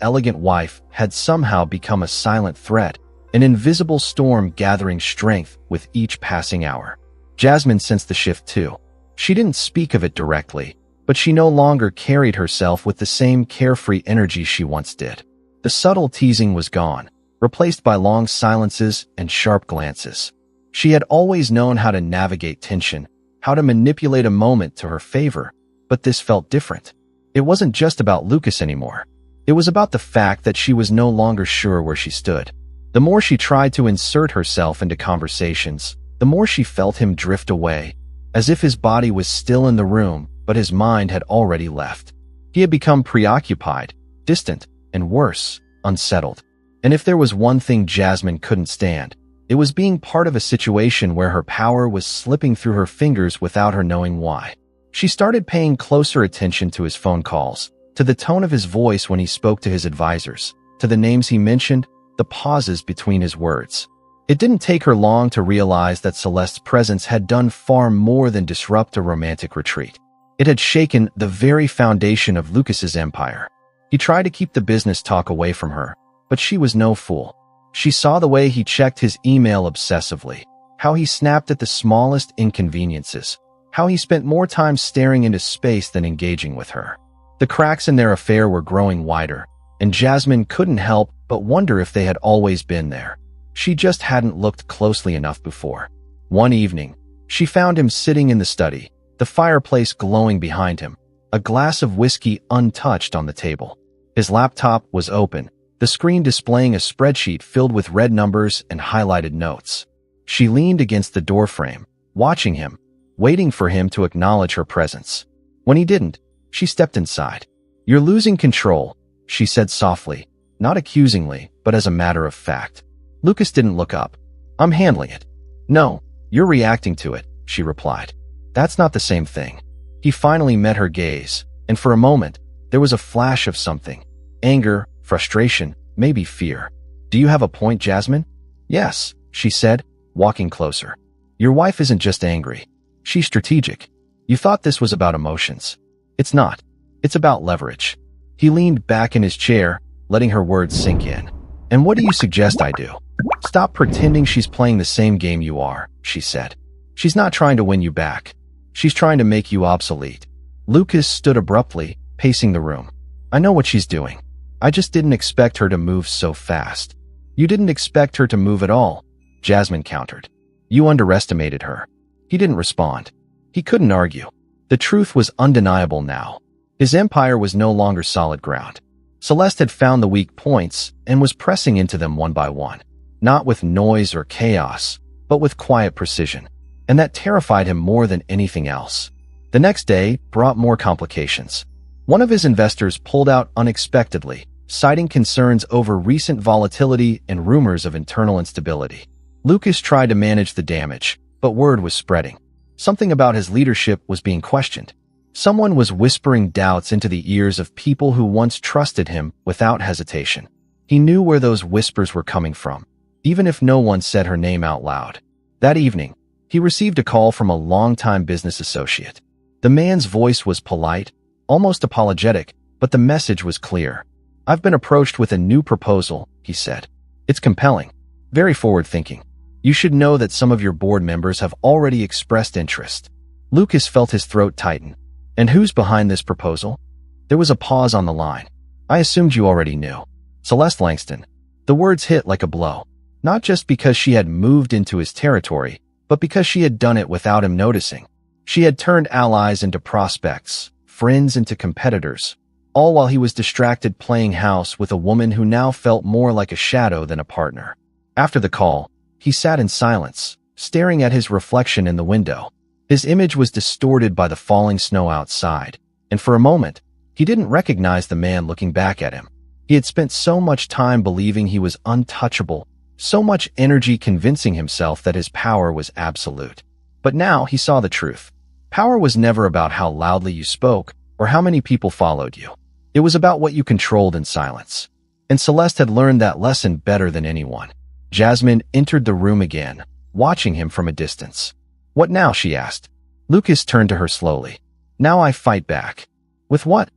elegant wife had somehow become a silent threat, an invisible storm gathering strength with each passing hour. Jasmine sensed the shift too. She didn't speak of it directly, but she no longer carried herself with the same carefree energy she once did. The subtle teasing was gone, replaced by long silences and sharp glances. She had always known how to navigate tension, how to manipulate a moment to her favor, but this felt different. It wasn't just about Lucas anymore. It was about the fact that she was no longer sure where she stood. The more she tried to insert herself into conversations, the more she felt him drift away, as if his body was still in the room, but his mind had already left. He had become preoccupied, distant, and worse, unsettled. And if there was one thing Jasmine couldn't stand, it was being part of a situation where her power was slipping through her fingers without her knowing why. She started paying closer attention to his phone calls, to the tone of his voice when he spoke to his advisors, to the names he mentioned, the pauses between his words. It didn't take her long to realize that Celeste's presence had done far more than disrupt a romantic retreat. It had shaken the very foundation of Lucas's empire. He tried to keep the business talk away from her, but she was no fool. She saw the way he checked his email obsessively, how he snapped at the smallest inconveniences, how he spent more time staring into space than engaging with her. The cracks in their affair were growing wider, and Jasmine couldn't help but wonder if they had always been there. She just hadn't looked closely enough before. One evening, she found him sitting in the study, the fireplace glowing behind him, a glass of whiskey untouched on the table. His laptop was open, the screen displaying a spreadsheet filled with red numbers and highlighted notes. She leaned against the doorframe, watching him, waiting for him to acknowledge her presence. When he didn't, she stepped inside. "You're losing control," she said softly, not accusingly, but as a matter of fact. Lucas didn't look up. "I'm handling it." "No, you're reacting to it," she replied. "That's not the same thing." He finally met her gaze, and for a moment, there was a flash of something. Anger, frustration, maybe fear. "Do you have a point, Jasmine?" "Yes," she said, walking closer. "Your wife isn't just angry. She's strategic. You thought this was about emotions. It's not. It's about leverage." He leaned back in his chair, letting her words sink in. "And what do you suggest I do?" "Stop pretending she's playing the same game you are," she said. "She's not trying to win you back. She's trying to make you obsolete." Lucas stood abruptly, pacing the room. "I know what she's doing. I just didn't expect her to move so fast." "You didn't expect her to move at all," Jasmine countered. "You underestimated her." He didn't respond. He couldn't argue. The truth was undeniable now. His empire was no longer solid ground. Celeste had found the weak points and was pressing into them one by one, not with noise or chaos, but with quiet precision. And that terrified him more than anything else. The next day brought more complications. One of his investors pulled out unexpectedly, citing concerns over recent volatility and rumors of internal instability. Lucas tried to manage the damage, but word was spreading. Something about his leadership was being questioned. Someone was whispering doubts into the ears of people who once trusted him without hesitation. He knew where those whispers were coming from, even if no one said her name out loud. That evening, he received a call from a longtime business associate. The man's voice was polite, almost apologetic, but the message was clear. "I've been approached with a new proposal," he said. "It's compelling, very forward-thinking. You should know that some of your board members have already expressed interest." Lucas felt his throat tighten. "And who's behind this proposal?" There was a pause on the line. "I assumed you already knew." "Celeste Langston." The words hit like a blow, not just because she had moved into his territory, but because she had done it without him noticing. She had turned allies into prospects, friends into competitors, all while he was distracted playing house with a woman who now felt more like a shadow than a partner. After the call, he sat in silence, staring at his reflection in the window. His image was distorted by the falling snow outside, and for a moment, he didn't recognize the man looking back at him. He had spent so much time believing he was untouchable, so much energy convincing himself that his power was absolute. But now he saw the truth. Power was never about how loudly you spoke or how many people followed you. It was about what you controlled in silence. And Celeste had learned that lesson better than anyone. Jasmine entered the room again, watching him from a distance. "What now?" she asked. Lucas turned to her slowly. "Now I fight back." "With what?"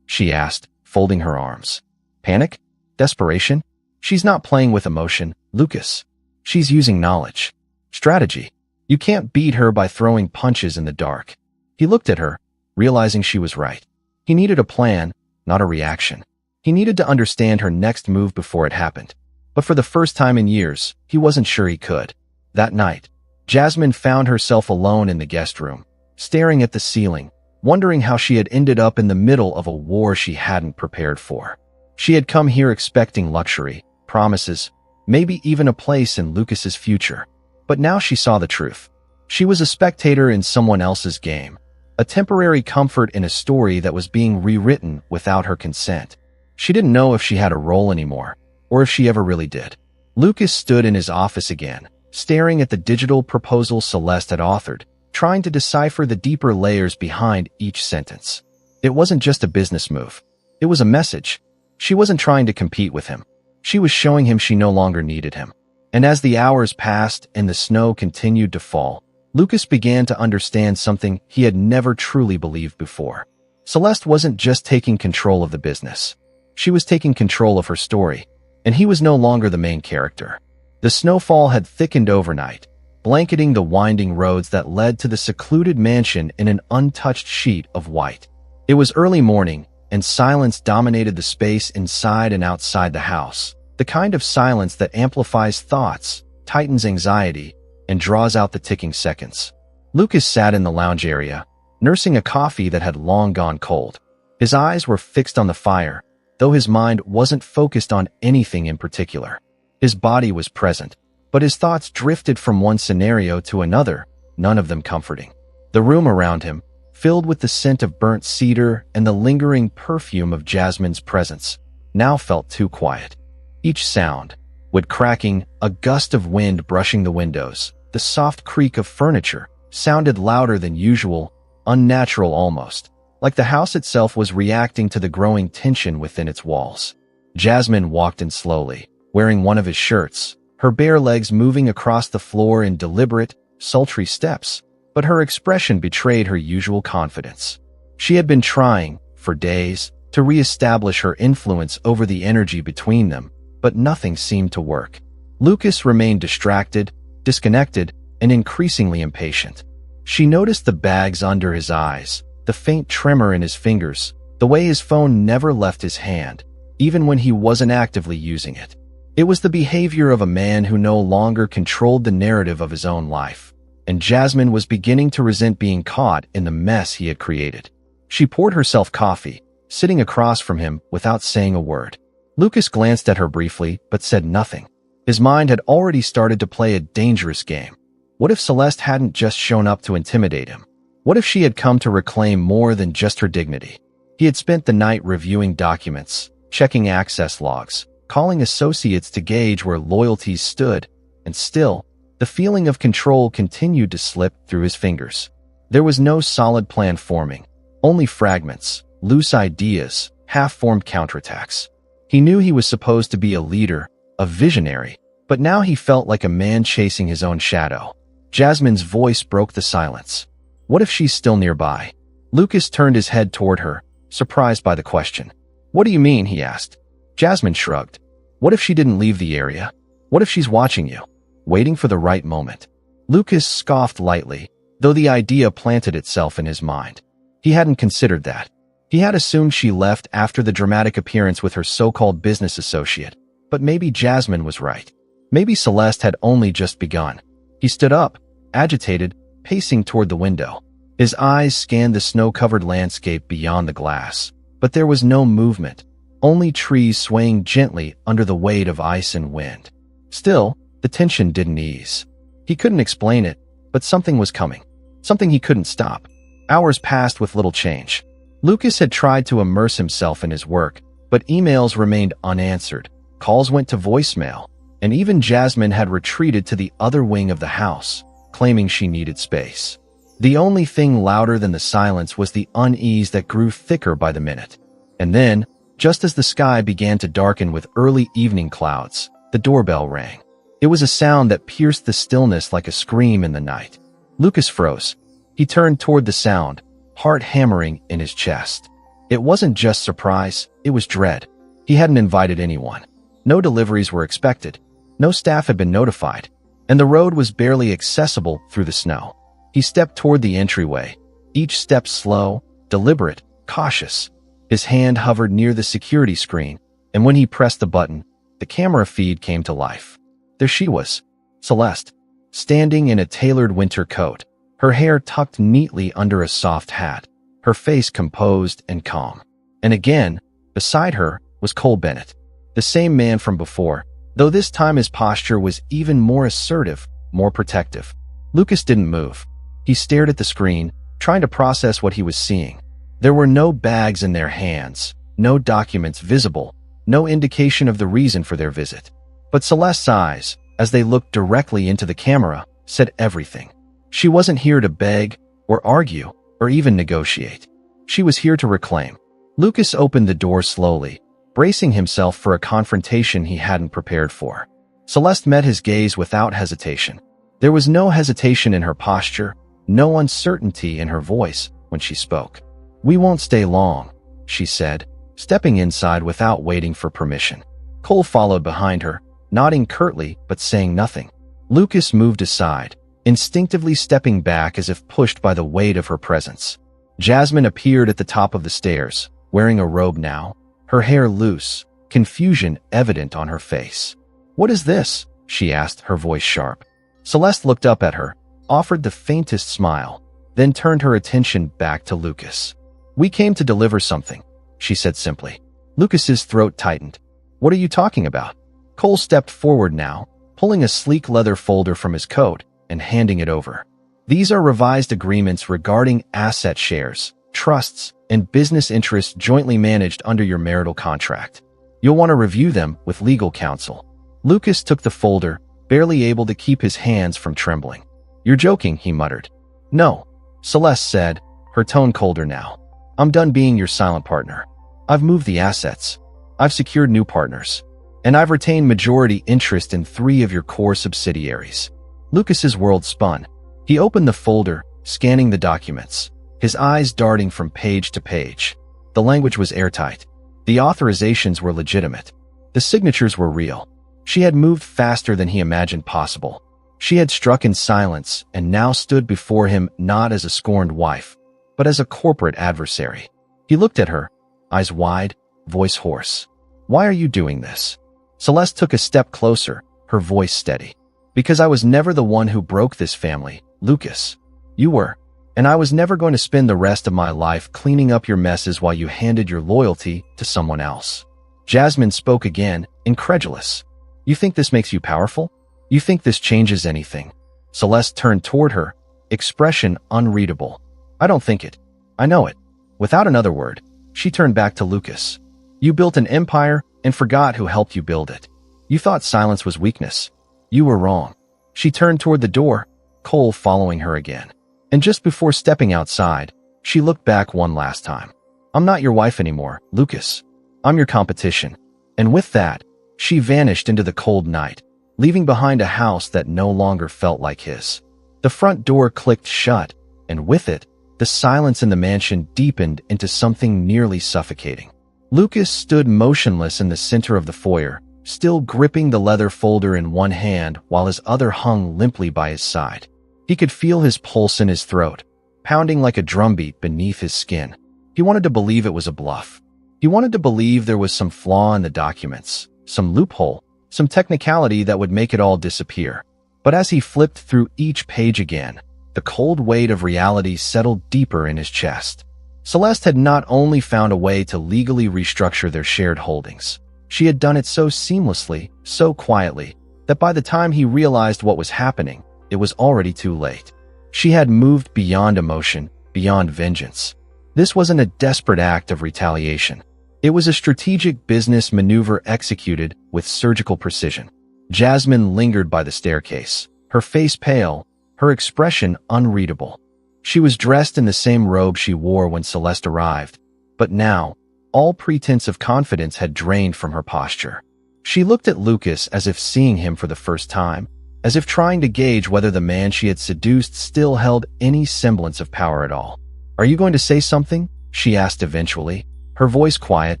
she asked, folding her arms. "Panic? Desperation? She's not playing with emotion, Lucas. She's using knowledge. Strategy. You can't beat her by throwing punches in the dark." He looked at her, realizing she was right. He needed a plan, not a reaction. He needed to understand her next move before it happened. But for the first time in years, he wasn't sure he could. That night, Jasmine found herself alone in the guest room, staring at the ceiling, wondering how she had ended up in the middle of a war she hadn't prepared for. She had come here expecting luxury, promises, maybe even a place in Lucas's future. But now she saw the truth. She was a spectator in someone else's game, a temporary comfort in a story that was being rewritten without her consent. She didn't know if she had a role anymore, or if she ever really did. Lucas stood in his office again, staring at the digital proposal Celeste had authored, trying to decipher the deeper layers behind each sentence. It wasn't just a business move. It was a message. She wasn't trying to compete with him. She was showing him she no longer needed him. And as the hours passed and the snow continued to fall, Lucas began to understand something he had never truly believed before. Celeste wasn't just taking control of the business. She was taking control of her story, and he was no longer the main character. The snowfall had thickened overnight, blanketing the winding roads that led to the secluded mansion in an untouched sheet of white. It was early morning, and silence dominated the space inside and outside the house. the kind of silence that amplifies thoughts, tightens anxiety, and draws out the ticking seconds. Lucas sat in the lounge area, nursing a coffee that had long gone cold. His eyes were fixed on the fire, though his mind wasn't focused on anything in particular. His body was present, but his thoughts drifted from one scenario to another, none of them comforting. The room around him, filled with the scent of burnt cedar and the lingering perfume of Jasmine's presence, now felt too quiet. Each sound, wood cracking, a gust of wind brushing the windows, the soft creak of furniture, sounded louder than usual, unnatural almost, like the house itself was reacting to the growing tension within its walls. Jasmine walked in slowly, wearing one of his shirts, her bare legs moving across the floor in deliberate, sultry steps, but her expression betrayed her usual confidence. She had been trying, for days, to re-establish her influence over the energy between them, but nothing seemed to work. Lucas remained distracted, disconnected, and increasingly impatient. She noticed the bags under his eyes, the faint tremor in his fingers, the way his phone never left his hand, even when he wasn't actively using it. It was the behavior of a man who no longer controlled the narrative of his own life, and Jasmine was beginning to resent being caught in the mess he had created. She poured herself coffee, sitting across from him without saying a word. Lucas glanced at her briefly, but said nothing. His mind had already started to play a dangerous game. What if Celeste hadn't just shown up to intimidate him? What if she had come to reclaim more than just her dignity? He had spent the night reviewing documents, checking access logs, calling associates to gauge where loyalties stood, and still, the feeling of control continued to slip through his fingers. There was no solid plan forming, only fragments, loose ideas, half-formed counterattacks. He knew he was supposed to be a leader, a visionary, but now he felt like a man chasing his own shadow. Jasmine's voice broke the silence. What if she's still nearby? Lucas turned his head toward her, surprised by the question. What do you mean? He asked. Jasmine shrugged. What if she didn't leave the area? What if she's watching you, waiting for the right moment? Lucas scoffed lightly, though the idea planted itself in his mind. He hadn't considered that. He had assumed she left after the dramatic appearance with her so-called business associate, but maybe Jasmine was right. Maybe Celeste had only just begun. He stood up, agitated, pacing toward the window. His eyes scanned the snow-covered landscape beyond the glass, but there was no movement, only trees swaying gently under the weight of ice and wind. Still, the tension didn't ease. He couldn't explain it, but something was coming, something he couldn't stop. Hours passed with little change. Lucas had tried to immerse himself in his work, but emails remained unanswered, calls went to voicemail, and even Jasmine had retreated to the other wing of the house, claiming she needed space. The only thing louder than the silence was the unease that grew thicker by the minute. And then, just as the sky began to darken with early evening clouds, the doorbell rang. It was a sound that pierced the stillness like a scream in the night. Lucas froze. He turned toward the sound, heart hammering in his chest. It wasn't just surprise, it was dread. He hadn't invited anyone. No deliveries were expected. No staff had been notified, and the road was barely accessible through the snow. He stepped toward the entryway, each step slow, deliberate, cautious. His hand hovered near the security screen, and when he pressed the button, the camera feed came to life. There she was, Celeste, standing in a tailored winter coat, her hair tucked neatly under a soft hat, her face composed and calm. And again, beside her, was Cole Bennett, the same man from before, though this time his posture was even more assertive, more protective. Lucas didn't move. He stared at the screen, trying to process what he was seeing. There were no bags in their hands, no documents visible, no indication of the reason for their visit. But Celeste's eyes, as they looked directly into the camera, said everything. She wasn't here to beg, or argue, or even negotiate. She was here to reclaim. Lucas opened the door slowly, bracing himself for a confrontation he hadn't prepared for. Celeste met his gaze without hesitation. There was no hesitation in her posture, no uncertainty in her voice when she spoke. "We won't stay long," she said, stepping inside without waiting for permission. Cole followed behind her, nodding curtly but saying nothing. Lucas moved aside, instinctively stepping back as if pushed by the weight of her presence. Jasmine appeared at the top of the stairs, wearing a robe now, her hair loose, confusion evident on her face. "What is this?" she asked, her voice sharp. Celeste looked up at her, offered the faintest smile, then turned her attention back to Lucas. "We came to deliver something," she said simply. Lucas's throat tightened. "What are you talking about?" Cole stepped forward now, pulling a sleek leather folder from his coat and handing it over. "These are revised agreements regarding asset shares, trusts, and business interests jointly managed under your marital contract. You'll want to review them with legal counsel." Lucas took the folder, barely able to keep his hands from trembling. "You're joking," he muttered. "No," Celeste said, her tone colder now. "I'm done being your silent partner. I've moved the assets. I've secured new partners. And I've retained majority interest in 3 of your core subsidiaries." Lucas's world spun. He opened the folder, scanning the documents, his eyes darting from page to page. The language was airtight. The authorizations were legitimate. The signatures were real. She had moved faster than he imagined possible. She had struck in silence and now stood before him not as a scorned wife, but as a corporate adversary. He looked at her, eyes wide, voice hoarse. "Why are you doing this?" Celeste took a step closer, her voice steady. "Because I was never the one who broke this family, Lucas. You were. And I was never going to spend the rest of my life cleaning up your messes while you handed your loyalty to someone else." Jasmine spoke again, incredulous. "You think this makes you powerful? You think this changes anything?" Celeste turned toward her, expression unreadable. "I don't think it. I know it." Without another word, she turned back to Lucas. "You built an empire and forgot who helped you build it. You thought silence was weakness. You were wrong." She turned toward the door, Cole following her again. And just before stepping outside, she looked back one last time. "I'm not your wife anymore, Lucas. I'm your competition." And with that, she vanished into the cold night, leaving behind a house that no longer felt like his. The front door clicked shut, and with it, the silence in the mansion deepened into something nearly suffocating. Lucas stood motionless in the center of the foyer, still gripping the leather folder in one hand while his other hung limply by his side. He could feel his pulse in his throat, pounding like a drumbeat beneath his skin. He wanted to believe it was a bluff. He wanted to believe there was some flaw in the documents, some loophole, some technicality that would make it all disappear. But as he flipped through each page again, the cold weight of reality settled deeper in his chest. Celeste had not only found a way to legally restructure their shared holdings, she had done it so seamlessly, so quietly, that by the time he realized what was happening, it was already too late. She had moved beyond emotion, beyond vengeance. This wasn't a desperate act of retaliation. It was a strategic business maneuver executed with surgical precision. Jasmine lingered by the staircase, her face pale, her expression unreadable. She was dressed in the same robe she wore when Celeste arrived, but now, all pretense of confidence had drained from her posture. She looked at Lucas as if seeing him for the first time, as if trying to gauge whether the man she had seduced still held any semblance of power at all. "Are you going to say something?" she asked eventually, her voice quiet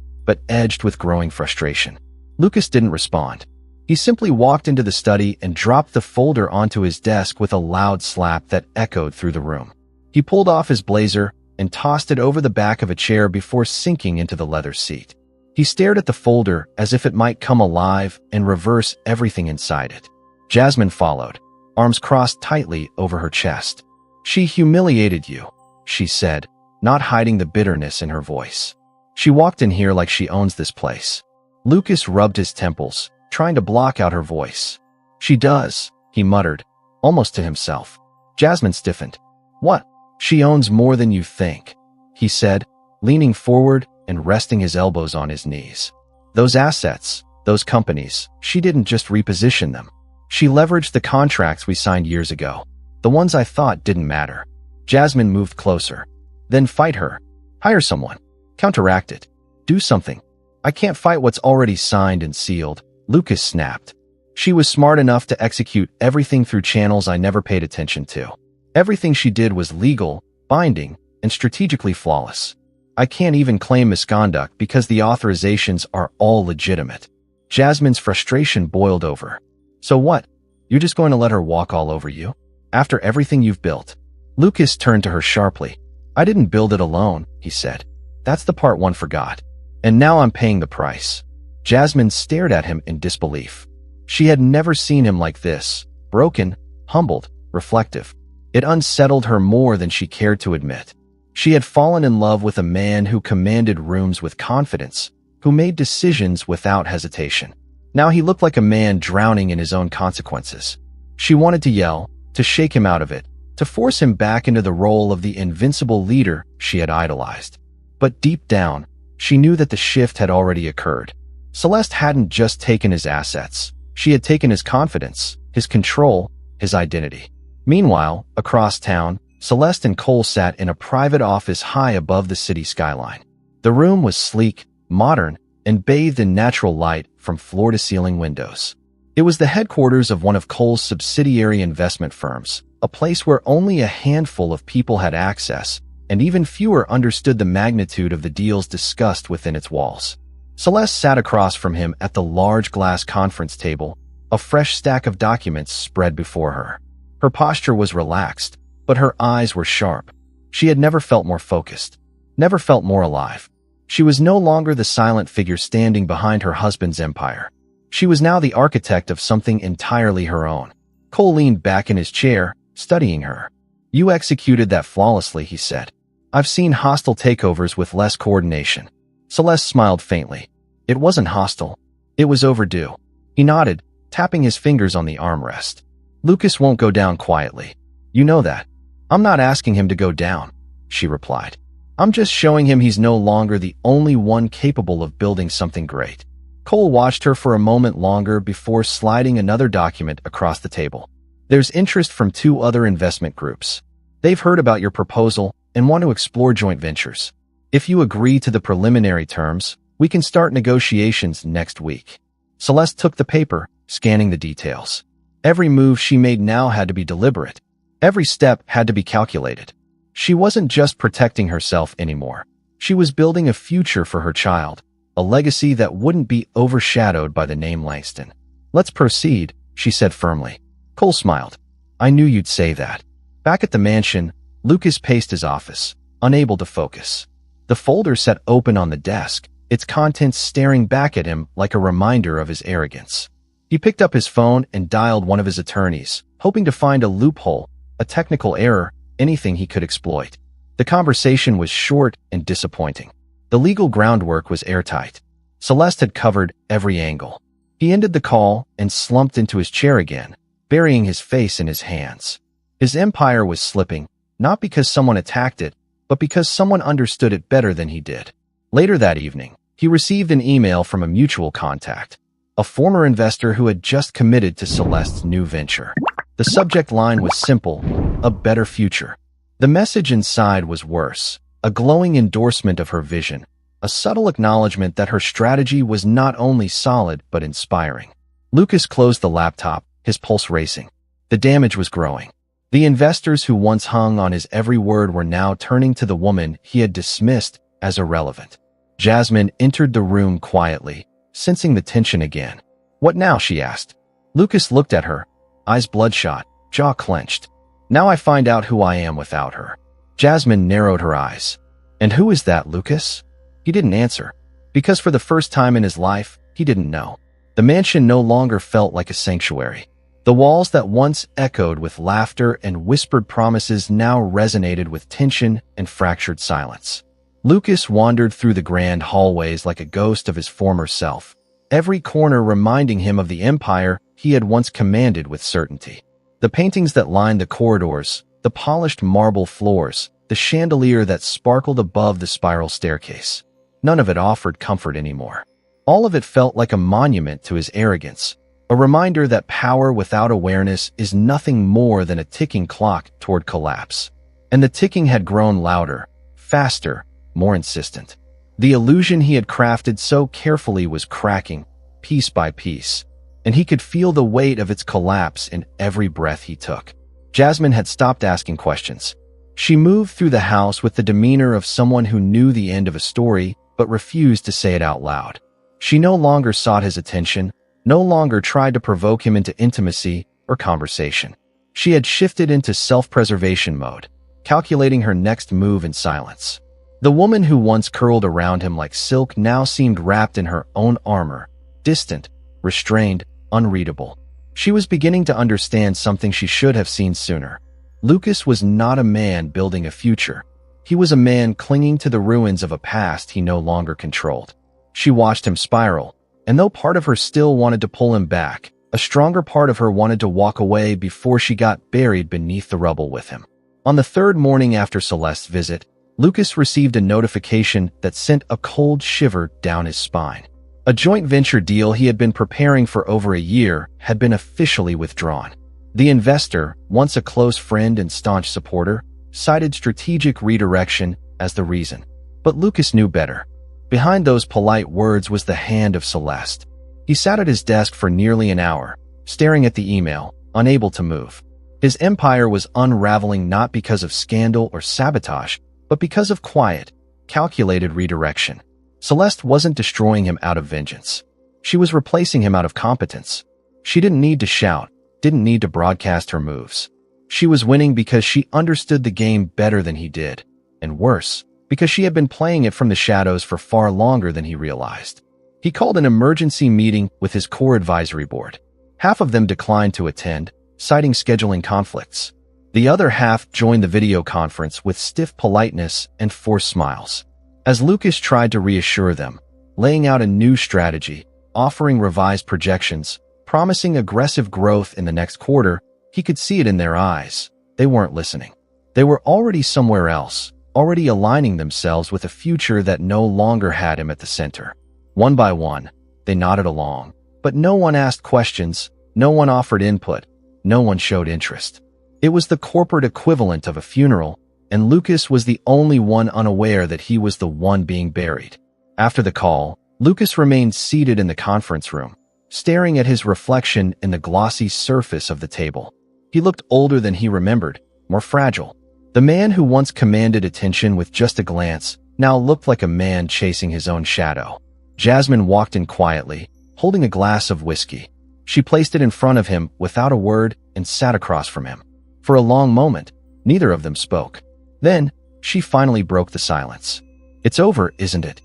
but edged with growing frustration. Lucas didn't respond. He simply walked into the study and dropped the folder onto his desk with a loud slap that echoed through the room. He pulled off his blazer and tossed it over the back of a chair before sinking into the leather seat. He stared at the folder as if it might come alive and reverse everything inside it. Jasmine followed, arms crossed tightly over her chest. "She humiliated you," she said, not hiding the bitterness in her voice. "She walked in here like she owns this place." Lucas rubbed his temples, trying to block out her voice. "She does," he muttered, almost to himself. Jasmine stiffened. "What?" "She owns more than you think," he said, leaning forward and resting his elbows on his knees. "Those assets, those companies, she didn't just reposition them. She leveraged the contracts we signed years ago, the ones I thought didn't matter." Jasmine moved closer. "Then fight her. Hire someone. Counteract it. Do something." "I can't fight what's already signed and sealed," Lucas snapped. "She was smart enough to execute everything through channels I never paid attention to. Everything she did was legal, binding, and strategically flawless. I can't even claim misconduct because the authorizations are all legitimate." Jasmine's frustration boiled over. "So what? You're just going to let her walk all over you? After everything you've built?" Lucas turned to her sharply. "I didn't build it alone," he said. "That's the part one forgot. And now I'm paying the price." Jasmine stared at him in disbelief. She had never seen him like this, broken, humbled, reflective. It unsettled her more than she cared to admit. She had fallen in love with a man who commanded rooms with confidence, who made decisions without hesitation. Now he looked like a man drowning in his own consequences. She wanted to yell, to shake him out of it, to force him back into the role of the invincible leader she had idolized. But deep down, she knew that the shift had already occurred. Celeste hadn't just taken his assets. She had taken his confidence, his control, his identity. Meanwhile, across town, Celeste and Cole sat in a private office high above the city skyline. The room was sleek, modern, and bathed in natural light from floor-to-ceiling windows. It was the headquarters of one of Cole's subsidiary investment firms, a place where only a handful of people had access, and even fewer understood the magnitude of the deals discussed within its walls. Celeste sat across from him at the large glass conference table, a fresh stack of documents spread before her. Her posture was relaxed, but her eyes were sharp. She had never felt more focused, never felt more alive. She was no longer the silent figure standing behind her husband's empire. She was now the architect of something entirely her own. Cole leaned back in his chair, studying her. "You executed that flawlessly," he said. "I've seen hostile takeovers with less coordination." Celeste smiled faintly. "It wasn't hostile. It was overdue." He nodded, tapping his fingers on the armrest. "Lucas won't go down quietly. You know that." "I'm not asking him to go down," she replied. "I'm just showing him he's no longer the only one capable of building something great." Cole watched her for a moment longer before sliding another document across the table. "There's interest from 2 other investment groups. They've heard about your proposal and want to explore joint ventures. If you agree to the preliminary terms, we can start negotiations next week." Celeste took the paper, scanning the details. Every move she made now had to be deliberate. Every step had to be calculated. She wasn't just protecting herself anymore. She was building a future for her child, a legacy that wouldn't be overshadowed by the name Langston. "Let's proceed," she said firmly. Cole smiled. "I knew you'd say that." Back at the mansion, Lucas paced his office, unable to focus. The folder sat open on the desk, its contents staring back at him like a reminder of his arrogance. He picked up his phone and dialed one of his attorneys, hoping to find a loophole, a technical error, anything he could exploit. The conversation was short and disappointing. The legal groundwork was airtight. Celeste had covered every angle. He ended the call and slumped into his chair again, burying his face in his hands. His empire was slipping, not because someone attacked it, but because someone understood it better than he did. Later that evening, he received an email from a mutual contact, a former investor who had just committed to Celeste's new venture. The subject line was simple: a better future. The message inside was worse, a glowing endorsement of her vision, a subtle acknowledgement that her strategy was not only solid but inspiring. Lucas closed the laptop, his pulse racing. The damage was growing. The investors who once hung on his every word were now turning to the woman he had dismissed as irrelevant. Jasmine entered the room quietly, sensing the tension again. "What now?" she asked. Lucas looked at her, eyes bloodshot, jaw clenched. "Now I find out who I am without her." Jasmine narrowed her eyes. "And who is that, Lucas?" He didn't answer, because for the first time in his life, he didn't know. The mansion no longer felt like a sanctuary. The walls that once echoed with laughter and whispered promises now resonated with tension and fractured silence. Lucas wandered through the grand hallways like a ghost of his former self, every corner reminding him of the empire he had once commanded with certainty. The paintings that lined the corridors, the polished marble floors, the chandelier that sparkled above the spiral staircase. None of it offered comfort anymore. All of it felt like a monument to his arrogance, a reminder that power without awareness is nothing more than a ticking clock toward collapse. And the ticking had grown louder, faster, more insistent. The illusion he had crafted so carefully was cracking, piece by piece, and he could feel the weight of its collapse in every breath he took. Jasmine had stopped asking questions. She moved through the house with the demeanor of someone who knew the end of a story but refused to say it out loud. She no longer sought his attention, no longer tried to provoke him into intimacy or conversation. She had shifted into self-preservation mode, calculating her next move in silence. The woman who once curled around him like silk now seemed wrapped in her own armor, distant, restrained, unreadable. She was beginning to understand something she should have seen sooner. Lucas was not a man building a future. He was a man clinging to the ruins of a past he no longer controlled. She watched him spiral, and though part of her still wanted to pull him back, a stronger part of her wanted to walk away before she got buried beneath the rubble with him. On the third morning after Celeste's visit, Lucas received a notification that sent a cold shiver down his spine. A joint venture deal he had been preparing for over a year had been officially withdrawn. The investor, once a close friend and staunch supporter, cited strategic redirection as the reason. But Lucas knew better. Behind those polite words was the hand of Celeste. He sat at his desk for nearly an hour, staring at the email, unable to move. His empire was unraveling not because of scandal or sabotage, but because of quiet, calculated redirection. Celeste wasn't destroying him out of vengeance. She was replacing him out of competence. She didn't need to shout, didn't need to broadcast her moves. She was winning because she understood the game better than he did, and worse, because she had been playing it from the shadows for far longer than he realized. He called an emergency meeting with his core advisory board. Half of them declined to attend, citing scheduling conflicts. The other half joined the video conference with stiff politeness and forced smiles. As Lucas tried to reassure them, laying out a new strategy, offering revised projections, promising aggressive growth in the next quarter, he could see it in their eyes. They weren't listening. They were already somewhere else, already aligning themselves with a future that no longer had him at the center. One by one, they nodded along, but no one asked questions, no one offered input, no one showed interest. It was the corporate equivalent of a funeral, and Lucas was the only one unaware that he was the one being buried. After the call, Lucas remained seated in the conference room, staring at his reflection in the glossy surface of the table. He looked older than he remembered, more fragile. The man who once commanded attention with just a glance now looked like a man chasing his own shadow. Jasmine walked in quietly, holding a glass of whiskey. She placed it in front of him without a word and sat across from him. For a long moment, neither of them spoke. Then, she finally broke the silence. "It's over, isn't it?"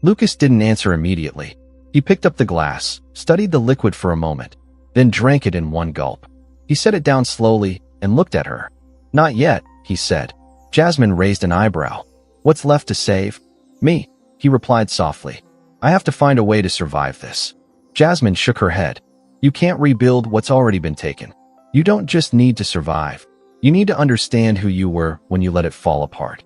Lucas didn't answer immediately. He picked up the glass, studied the liquid for a moment, then drank it in one gulp. He set it down slowly and looked at her. "Not yet," he said. Jasmine raised an eyebrow. "What's left to save?" "Me," he replied softly. "I have to find a way to survive this." Jasmine shook her head. "You can't rebuild what's already been taken. You don't just need to survive. You need to understand who you were when you let it fall apart."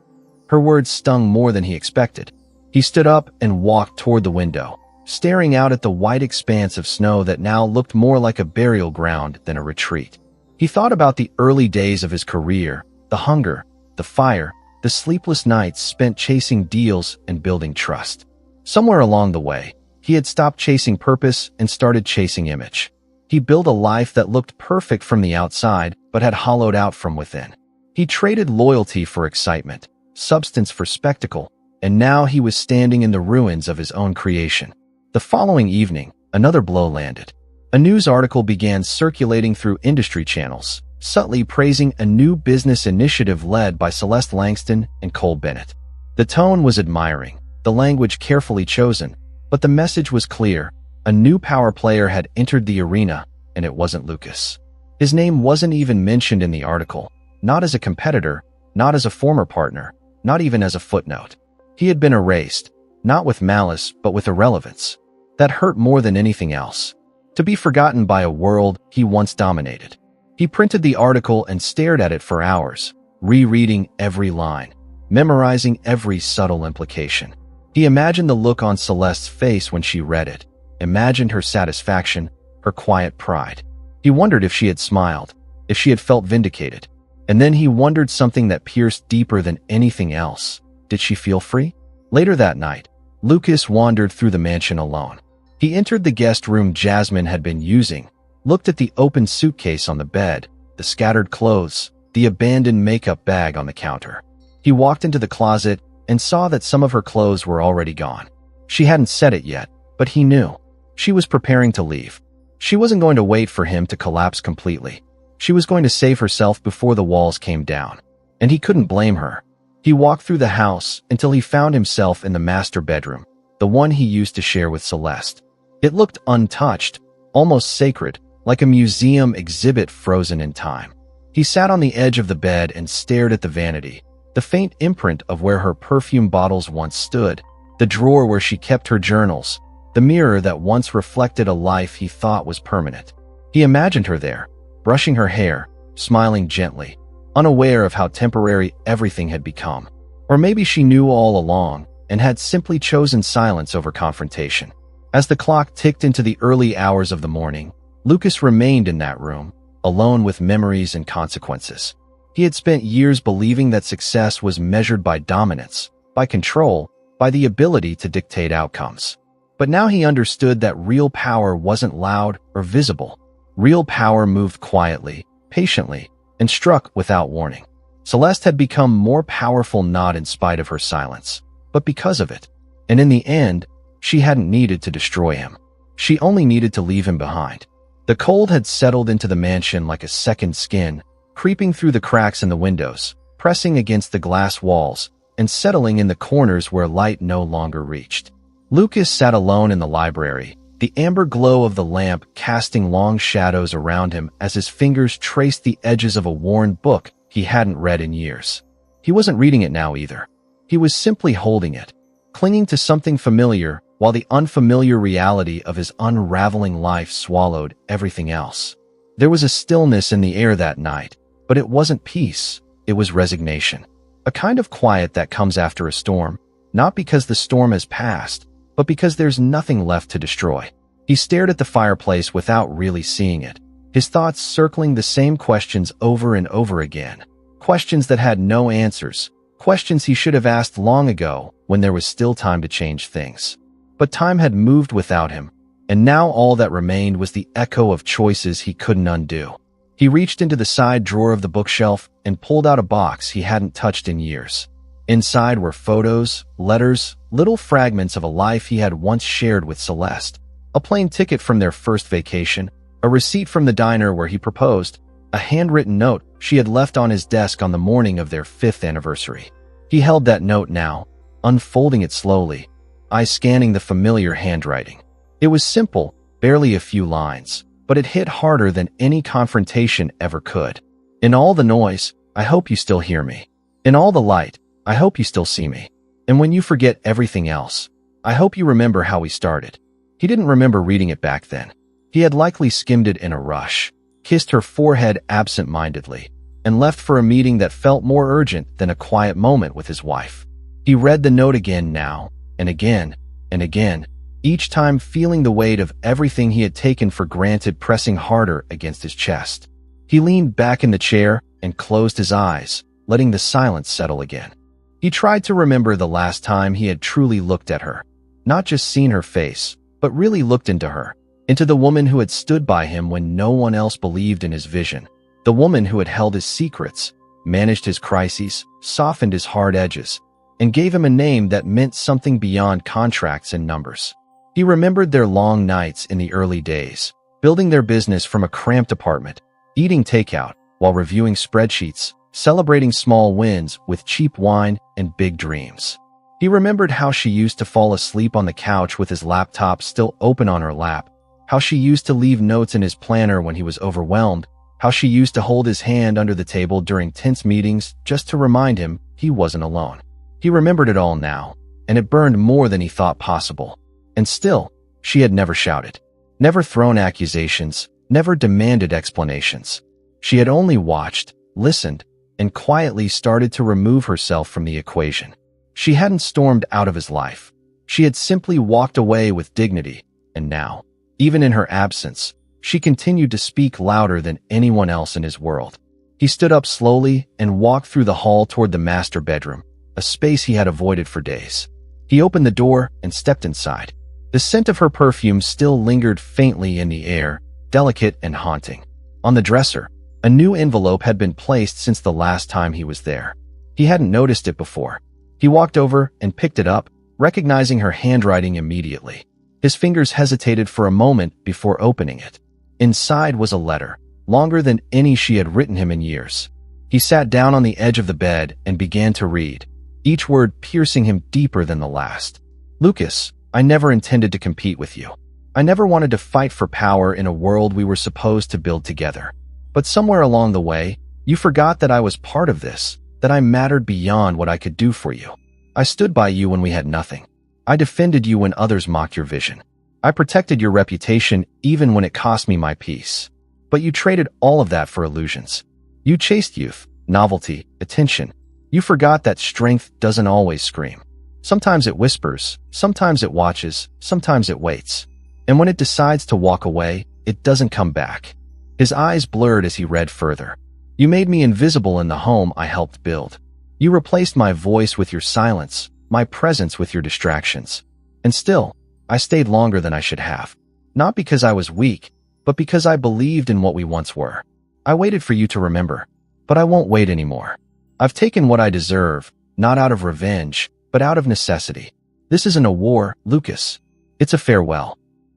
Her words stung more than he expected. He stood up and walked toward the window, staring out at the white expanse of snow that now looked more like a burial ground than a retreat. He thought about the early days of his career, the hunger, the fire, the sleepless nights spent chasing deals and building trust. Somewhere along the way, he had stopped chasing purpose and started chasing image. He built a life that looked perfect from the outside, but had hollowed out from within. He traded loyalty for excitement, substance for spectacle, and now he was standing in the ruins of his own creation. The following evening, another blow landed. A news article began circulating through industry channels, subtly praising a new business initiative led by Celeste Langston and Cole Bennett. The tone was admiring, the language carefully chosen, but the message was clear. A new power player had entered the arena, and it wasn't Lucas. His name wasn't even mentioned in the article, not as a competitor, not as a former partner, not even as a footnote. He had been erased, not with malice, but with irrelevance. That hurt more than anything else. To be forgotten by a world he once dominated. He printed the article and stared at it for hours, rereading every line, memorizing every subtle implication. He imagined the look on Celeste's face when she read it, imagined her satisfaction, her quiet pride. He wondered if she had smiled, if she had felt vindicated. And then he wondered something that pierced deeper than anything else. Did she feel free? Later that night, Lucas wandered through the mansion alone. He entered the guest room Jasmine had been using, looked at the open suitcase on the bed, the scattered clothes, the abandoned makeup bag on the counter. He walked into the closet and saw that some of her clothes were already gone. She hadn't said it yet, but he knew. She was preparing to leave. She wasn't going to wait for him to collapse completely. She was going to save herself before the walls came down. And he couldn't blame her. He walked through the house until he found himself in the master bedroom, the one he used to share with Celeste. It looked untouched, almost sacred, like a museum exhibit frozen in time. He sat on the edge of the bed and stared at the vanity, the faint imprint of where her perfume bottles once stood, the drawer where she kept her journals, the mirror that once reflected a life he thought was permanent. He imagined her there, brushing her hair, smiling gently, unaware of how temporary everything had become. Or maybe she knew all along and had simply chosen silence over confrontation. As the clock ticked into the early hours of the morning, Lucas remained in that room, alone with memories and consequences. He had spent years believing that success was measured by dominance, by control, by the ability to dictate outcomes. But now he understood that real power wasn't loud or visible. Real power moved quietly, patiently, and struck without warning. Celeste had become more powerful not in spite of her silence, but because of it. And in the end, she hadn't needed to destroy him. She only needed to leave him behind. The cold had settled into the mansion like a second skin, creeping through the cracks in the windows, pressing against the glass walls, and settling in the corners where light no longer reached. Lucas sat alone in the library, the amber glow of the lamp casting long shadows around him as his fingers traced the edges of a worn book he hadn't read in years. He wasn't reading it now either. He was simply holding it, clinging to something familiar while the unfamiliar reality of his unraveling life swallowed everything else. There was a stillness in the air that night, but it wasn't peace, it was resignation. A kind of quiet that comes after a storm, not because the storm has passed, but because there's nothing left to destroy. He stared at the fireplace without really seeing it, his thoughts circling the same questions over and over again. Questions that had no answers, questions he should have asked long ago when there was still time to change things. But time had moved without him, and now all that remained was the echo of choices he couldn't undo. He reached into the side drawer of the bookshelf and pulled out a box he hadn't touched in years. Inside were photos, letters, little fragments of a life he had once shared with Celeste. A plane ticket from their first vacation, a receipt from the diner where he proposed, a handwritten note she had left on his desk on the morning of their 5th anniversary. He held that note now, unfolding it slowly, eyes scanning the familiar handwriting. It was simple, barely a few lines, but it hit harder than any confrontation ever could. In all the noise, I hope you still hear me. In all the light, I hope you still see me. And when you forget everything else, I hope you remember how we started. He didn't remember reading it back then. He had likely skimmed it in a rush, kissed her forehead absent-mindedly, and left for a meeting that felt more urgent than a quiet moment with his wife. He read the note again now, and again, and again, each time feeling the weight of everything he had taken for granted pressing harder against his chest. He leaned back in the chair and closed his eyes, letting the silence settle again. He tried to remember the last time he had truly looked at her, not just seen her face, but really looked into her, into the woman who had stood by him when no one else believed in his vision, the woman who had held his secrets, managed his crises, softened his hard edges, and gave him a name that meant something beyond contracts and numbers. He remembered their long nights in the early days, building their business from a cramped apartment, eating takeout while reviewing spreadsheets, celebrating small wins with cheap wine and big dreams. He remembered how she used to fall asleep on the couch with his laptop still open on her lap, how she used to leave notes in his planner when he was overwhelmed, how she used to hold his hand under the table during tense meetings just to remind him he wasn't alone. He remembered it all now, and it burned more than he thought possible. And still, she had never shouted, never thrown accusations, never demanded explanations. She had only watched, listened, and quietly started to remove herself from the equation. She hadn't stormed out of his life. She had simply walked away with dignity, and now, even in her absence, she continued to speak louder than anyone else in his world. He stood up slowly and walked through the hall toward the master bedroom, a space he had avoided for days. He opened the door and stepped inside. The scent of her perfume still lingered faintly in the air, delicate and haunting. On the dresser, a new envelope had been placed since the last time he was there. He hadn't noticed it before. He walked over and picked it up, recognizing her handwriting immediately. His fingers hesitated for a moment before opening it. Inside was a letter, longer than any she had written him in years. He sat down on the edge of the bed and began to read, each word piercing him deeper than the last. "Lucas, I never intended to compete with you. I never wanted to fight for power in a world we were supposed to build together. But somewhere along the way, you forgot that I was part of this, that I mattered beyond what I could do for you. I stood by you when we had nothing. I defended you when others mocked your vision. I protected your reputation even when it cost me my peace. But you traded all of that for illusions. You chased youth, novelty, attention. You forgot that strength doesn't always scream. Sometimes it whispers, sometimes it watches, sometimes it waits. And when it decides to walk away, it doesn't come back. His eyes blurred as he read further. You made me invisible in the home I helped build. You replaced my voice with your silence, my presence with your distractions. And still, I stayed longer than I should have. Not because I was weak, but because I believed in what we once were. I waited for you to remember, but I won't wait anymore. I've taken what I deserve, not out of revenge, but out of necessity. This isn't a war, Lucas. It's a farewell.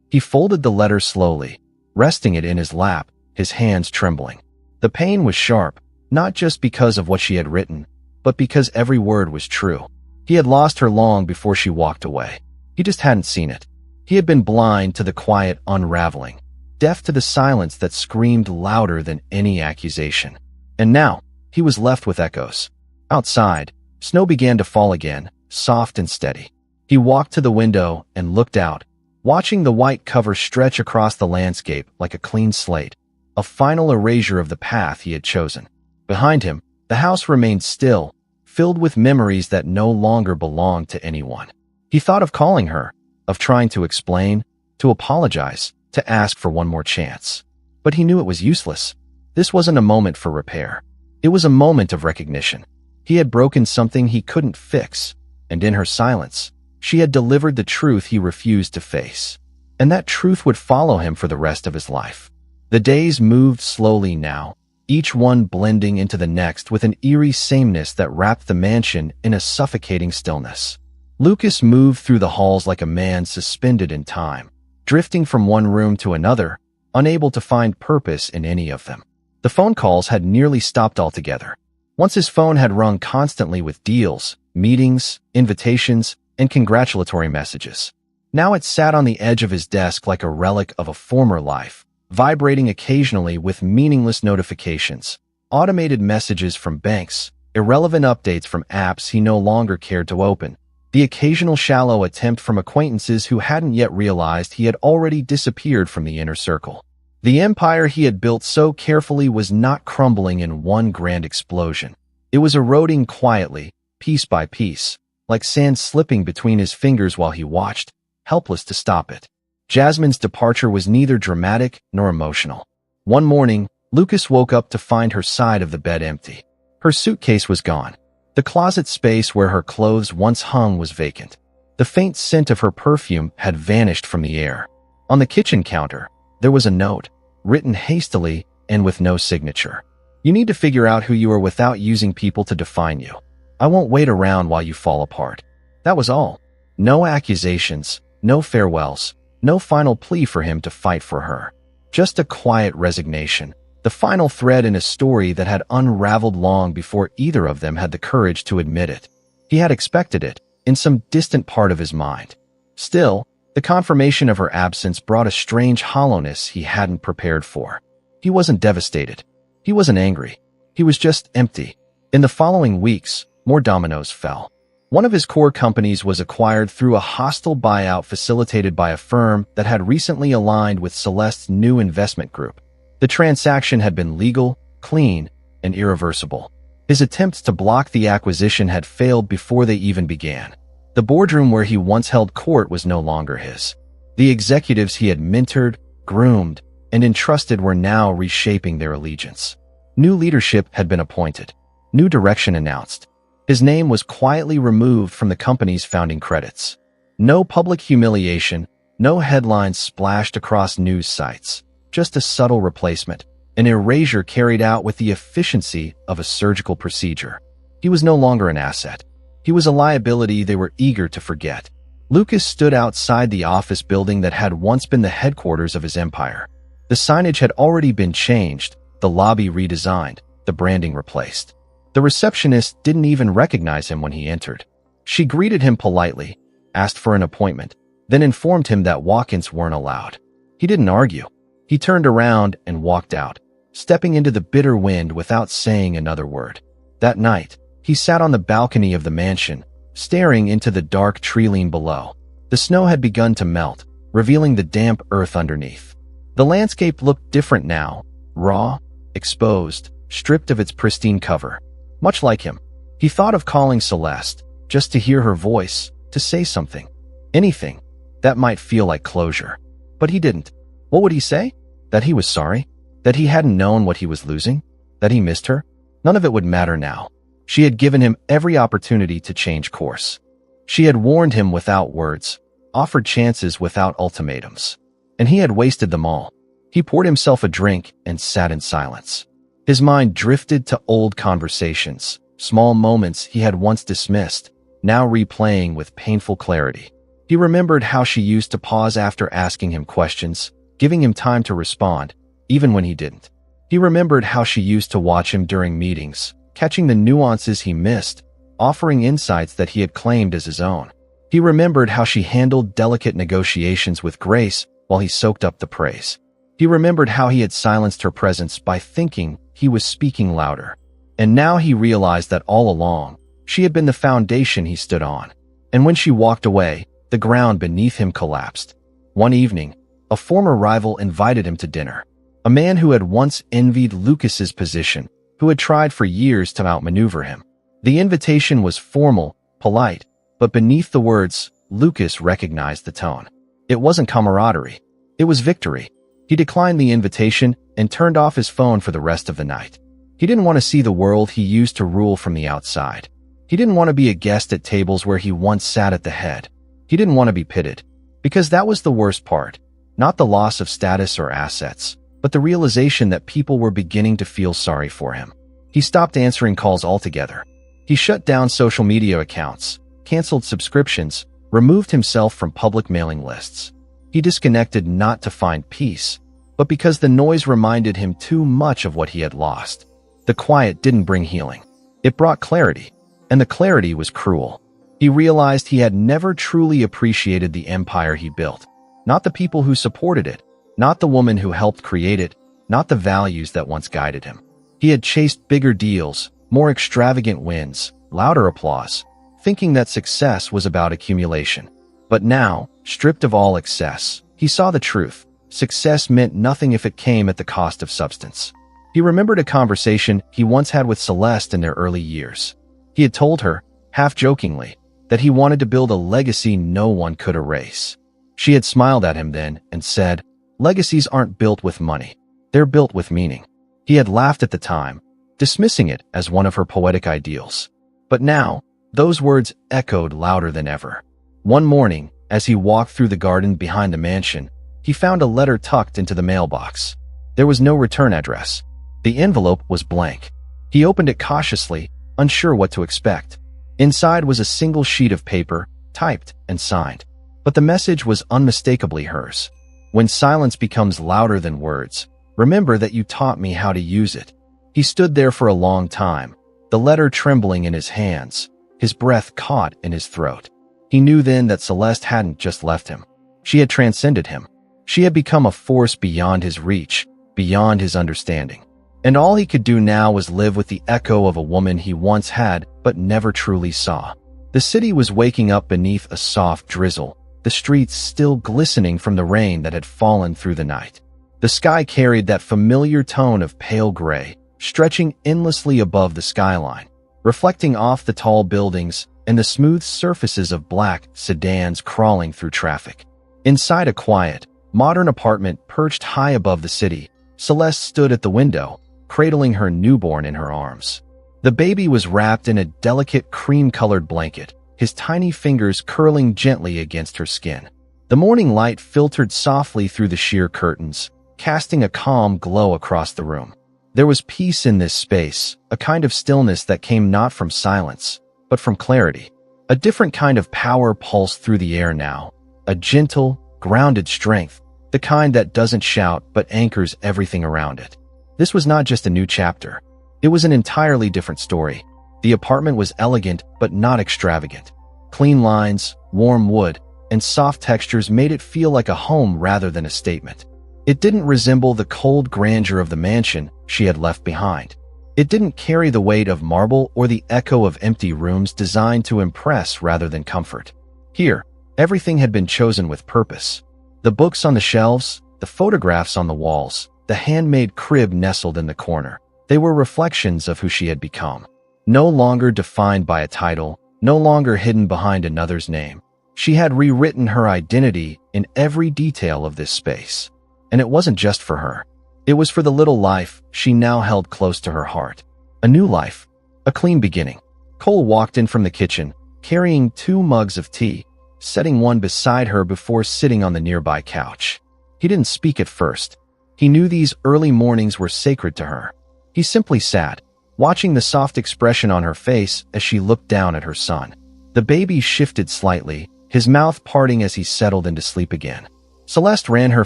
He folded the letter slowly, resting it in his lap, his hands trembling. The pain was sharp, not just because of what she had written, but because every word was true. He had lost her long before she walked away. He just hadn't seen it. He had been blind to the quiet unraveling, deaf to the silence that screamed louder than any accusation. And now, he was left with echoes. Outside, snow began to fall again, soft and steady. He walked to the window and looked out, watching the white cover stretch across the landscape like a clean slate, a final erasure of the path he had chosen. Behind him, the house remained still, filled with memories that no longer belonged to anyone. He thought of calling her, of trying to explain, to apologize, to ask for one more chance. But he knew it was useless. This wasn't a moment for repair. It was a moment of recognition. He had broken something he couldn't fix, and in her silence, she had delivered the truth he refused to face. And that truth would follow him for the rest of his life. The days moved slowly now, each one blending into the next with an eerie sameness that wrapped the mansion in a suffocating stillness. Lucas moved through the halls like a man suspended in time, drifting from one room to another, unable to find purpose in any of them. The phone calls had nearly stopped altogether. Once his phone had rung constantly with deals, meetings, invitations, and congratulatory messages. Now it sat on the edge of his desk like a relic of a former life, vibrating occasionally with meaningless notifications, automated messages from banks, irrelevant updates from apps he no longer cared to open, the occasional shallow attempt from acquaintances who hadn't yet realized he had already disappeared from the inner circle. The empire he had built so carefully was not crumbling in one grand explosion. It was eroding quietly, piece by piece, like sand slipping between his fingers while he watched, helpless to stop it. Jasmine's departure was neither dramatic nor emotional. One morning, Lucas woke up to find her side of the bed empty. Her suitcase was gone. The closet space where her clothes once hung was vacant. The faint scent of her perfume had vanished from the air. On the kitchen counter, there was a note, written hastily and with no signature. You need to figure out who you are without using people to define you. I won't wait around while you fall apart. That was all. No accusations, no farewells, no final plea for him to fight for her. Just a quiet resignation, the final thread in a story that had unraveled long before either of them had the courage to admit it. He had expected it, in some distant part of his mind. Still, the confirmation of her absence brought a strange hollowness he hadn't prepared for. He wasn't devastated. He wasn't angry. He was just empty. In the following weeks, more dominoes fell. One of his core companies was acquired through a hostile buyout facilitated by a firm that had recently aligned with Celeste's new investment group. The transaction had been legal, clean, and irreversible. His attempts to block the acquisition had failed before they even began. The boardroom where he once held court was no longer his. The executives he had mentored, groomed, and entrusted were now reshaping their allegiance. New leadership had been appointed. New direction announced. His name was quietly removed from the company's founding credits. No public humiliation, no headlines splashed across news sites. Just a subtle replacement, an erasure carried out with the efficiency of a surgical procedure. He was no longer an asset. He was a liability they were eager to forget. Lucas stood outside the office building that had once been the headquarters of his empire. The signage had already been changed, the lobby redesigned, the branding replaced. The receptionist didn't even recognize him when he entered. She greeted him politely, asked for an appointment, then informed him that walk-ins weren't allowed. He didn't argue. He turned around and walked out, stepping into the bitter wind without saying another word. That night, he sat on the balcony of the mansion, staring into the dark tree line below. The snow had begun to melt, revealing the damp earth underneath. The landscape looked different now, raw, exposed, stripped of its pristine cover. Much like him, he thought of calling Celeste, just to hear her voice, to say something. Anything. That might feel like closure. But he didn't. What would he say? That he was sorry? That he hadn't known what he was losing? That he missed her? None of it would matter now. She had given him every opportunity to change course. She had warned him without words, offered chances without ultimatums. And he had wasted them all. He poured himself a drink and sat in silence. His mind drifted to old conversations, small moments he had once dismissed, now replaying with painful clarity. He remembered how she used to pause after asking him questions, giving him time to respond, even when he didn't. He remembered how she used to watch him during meetings, catching the nuances he missed, offering insights that he had claimed as his own. He remembered how she handled delicate negotiations with grace while he soaked up the praise. He remembered how he had silenced her presence by thinking he was speaking louder. And now he realized that all along, she had been the foundation he stood on. And when she walked away, the ground beneath him collapsed. One evening, a former rival invited him to dinner. A man who had once envied Lucas's position, who had tried for years to outmaneuver him. The invitation was formal, polite, but beneath the words, Lucas recognized the tone. It wasn't camaraderie. It was victory. He declined the invitation and turned off his phone for the rest of the night. He didn't want to see the world he used to rule from the outside. He didn't want to be a guest at tables where he once sat at the head. He didn't want to be pitted. Because that was the worst part. Not the loss of status or assets, but the realization that people were beginning to feel sorry for him. He stopped answering calls altogether. He shut down social media accounts, canceled subscriptions, removed himself from public mailing lists. He disconnected not to find peace, but because the noise reminded him too much of what he had lost. The quiet didn't bring healing. It brought clarity, and the clarity was cruel. He realized he had never truly appreciated the empire he built. Not the people who supported it, not the woman who helped create it, not the values that once guided him. He had chased bigger deals, more extravagant wins, louder applause, thinking that success was about accumulation. But now, stripped of all excess, he saw the truth. Success meant nothing if it came at the cost of substance. He remembered a conversation he once had with Celeste in their early years. He had told her, half jokingly, that he wanted to build a legacy no one could erase. She had smiled at him then and said, "Legacies aren't built with money. They're built with meaning." He had laughed at the time, dismissing it as one of her poetic ideals. But now, those words echoed louder than ever. One morning, as he walked through the garden behind the mansion, he found a letter tucked into the mailbox. There was no return address. The envelope was blank. He opened it cautiously, unsure what to expect. Inside was a single sheet of paper, typed and signed. But the message was unmistakably hers. "When silence becomes louder than words, remember that you taught me how to use it." He stood there for a long time, the letter trembling in his hands, his breath caught in his throat. He knew then that Celeste hadn't just left him. She had transcended him. She had become a force beyond his reach, beyond his understanding. And all he could do now was live with the echo of a woman he once had but never truly saw. The city was waking up beneath a soft drizzle, the streets still glistening from the rain that had fallen through the night. The sky carried that familiar tone of pale gray, stretching endlessly above the skyline, reflecting off the tall buildings and the smooth surfaces of black sedans crawling through traffic. Inside a quiet, modern apartment perched high above the city, Celeste stood at the window, cradling her newborn in her arms. The baby was wrapped in a delicate cream-colored blanket, his tiny fingers curling gently against her skin. The morning light filtered softly through the sheer curtains, casting a calm glow across the room. There was peace in this space, a kind of stillness that came not from silence, but from clarity. A different kind of power pulsed through the air now, a gentle, grounded strength, the kind that doesn't shout but anchors everything around it. This was not just a new chapter. It was an entirely different story. The apartment was elegant but not extravagant. Clean lines, warm wood, and soft textures made it feel like a home rather than a statement. It didn't resemble the cold grandeur of the mansion she had left behind. It didn't carry the weight of marble or the echo of empty rooms designed to impress rather than comfort. Here, everything had been chosen with purpose. The books on the shelves, the photographs on the walls, the handmade crib nestled in the corner. They were reflections of who she had become. No longer defined by a title, no longer hidden behind another's name. She had rewritten her identity in every detail of this space. And it wasn't just for her. It was for the little life she now held close to her heart. A new life, a clean beginning. Cole walked in from the kitchen, carrying 2 mugs of tea, setting one beside her before sitting on the nearby couch. He didn't speak at first. He knew these early mornings were sacred to her. He simply sat, watching the soft expression on her face as she looked down at her son. The baby shifted slightly, his mouth parting as he settled into sleep again. Celeste ran her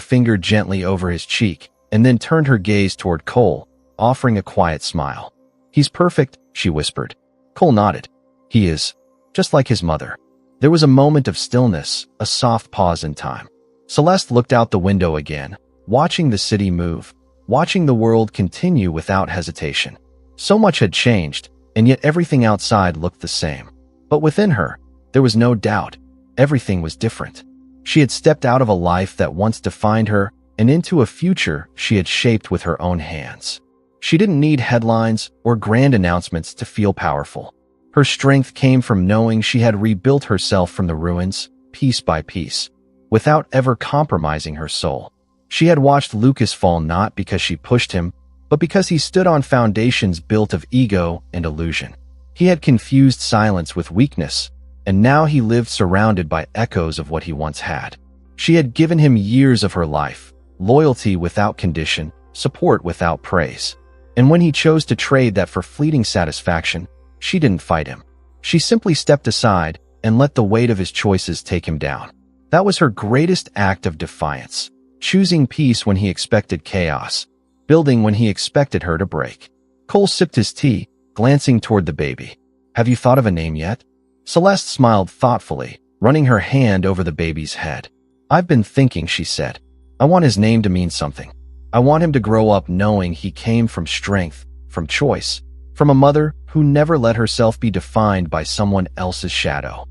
finger gently over his cheek and then turned her gaze toward Cole, offering a quiet smile. "He's perfect," she whispered. Cole nodded. "He is, just like his mother." There was a moment of stillness, a soft pause in time. Celeste looked out the window again, watching the city move, watching the world continue without hesitation. So much had changed, and yet everything outside looked the same. But within her, there was no doubt. Everything was different. She had stepped out of a life that once defined her and into a future she had shaped with her own hands. She didn't need headlines or grand announcements to feel powerful. Her strength came from knowing she had rebuilt herself from the ruins, piece by piece, without ever compromising her soul. She had watched Lucas fall not because she pushed him, but because he stood on foundations built of ego and illusion. He had confused silence with weakness, and now he lived surrounded by echoes of what he once had. She had given him years of her life, loyalty without condition, support without praise. And when he chose to trade that for fleeting satisfaction, she didn't fight him. She simply stepped aside and let the weight of his choices take him down. That was her greatest act of defiance, choosing peace when he expected chaos, building when he expected her to break. Cole sipped his tea, glancing toward the baby. "Have you thought of a name yet?" Celeste smiled thoughtfully, running her hand over the baby's head. "I've been thinking," she said. "I want his name to mean something. I want him to grow up knowing he came from strength, from choice, from a mother who never let herself be defined by someone else's shadow."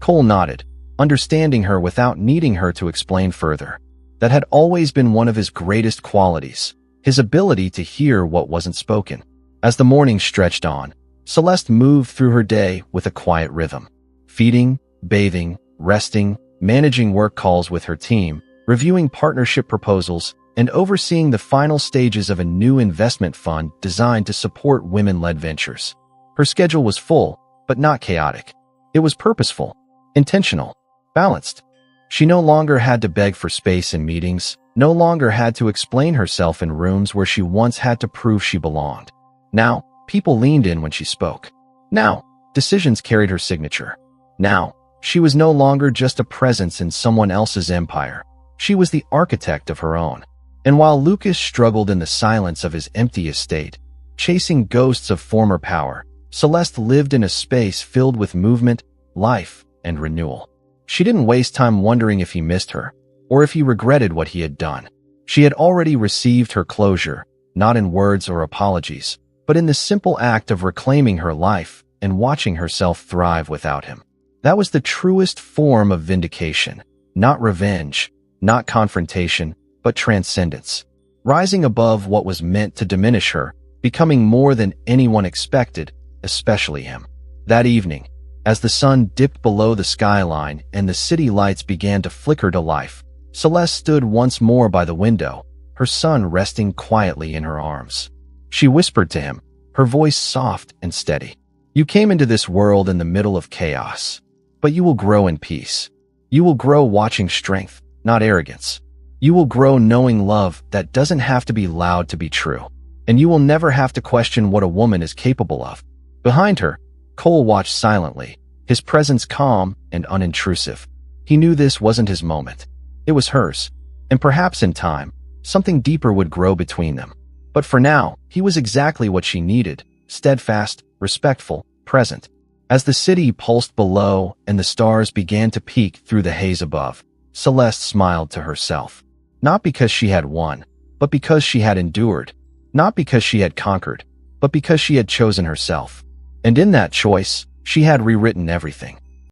Cole nodded, understanding her without needing her to explain further. That had always been one of his greatest qualities, his ability to hear what wasn't spoken. As the morning stretched on, Celeste moved through her day with a quiet rhythm. Feeding, bathing, resting, managing work calls with her team, reviewing partnership proposals, and overseeing the final stages of a new investment fund designed to support women-led ventures. Her schedule was full, but not chaotic. It was purposeful, intentional, balanced. She no longer had to beg for space in meetings, no longer had to explain herself in rooms where she once had to prove she belonged. Now, people leaned in when she spoke. Now, decisions carried her signature. Now, she was no longer just a presence in someone else's empire. She was the architect of her own. And while Lucas struggled in the silence of his empty estate, chasing ghosts of former power, Celeste lived in a space filled with movement, life, and renewal. She didn't waste time wondering if he missed her, or if he regretted what he had done. She had already received her closure, not in words or apologies, but in the simple act of reclaiming her life and watching herself thrive without him. That was the truest form of vindication, not revenge, not confrontation, but transcendence. Rising above what was meant to diminish her, becoming more than anyone expected, especially him. That evening, as the sun dipped below the skyline and the city lights began to flicker to life, Celeste stood once more by the window, her son resting quietly in her arms. She whispered to him, her voice soft and steady. "You came into this world in the middle of chaos, but you will grow in peace. You will grow watching strength, not arrogance. You will grow knowing love that doesn't have to be loud to be true. And you will never have to question what a woman is capable of." Behind her, Cole watched silently, his presence calm and unintrusive. He knew this wasn't his moment. It was hers. And perhaps in time, something deeper would grow between them. But for now, he was exactly what she needed, steadfast, respectful, present. As the city pulsed below and the stars began to peek through the haze above, Celeste smiled to herself. Not because she had won, but because she had endured. Not because she had conquered, but because she had chosen herself. And in that choice, she had rewritten everything.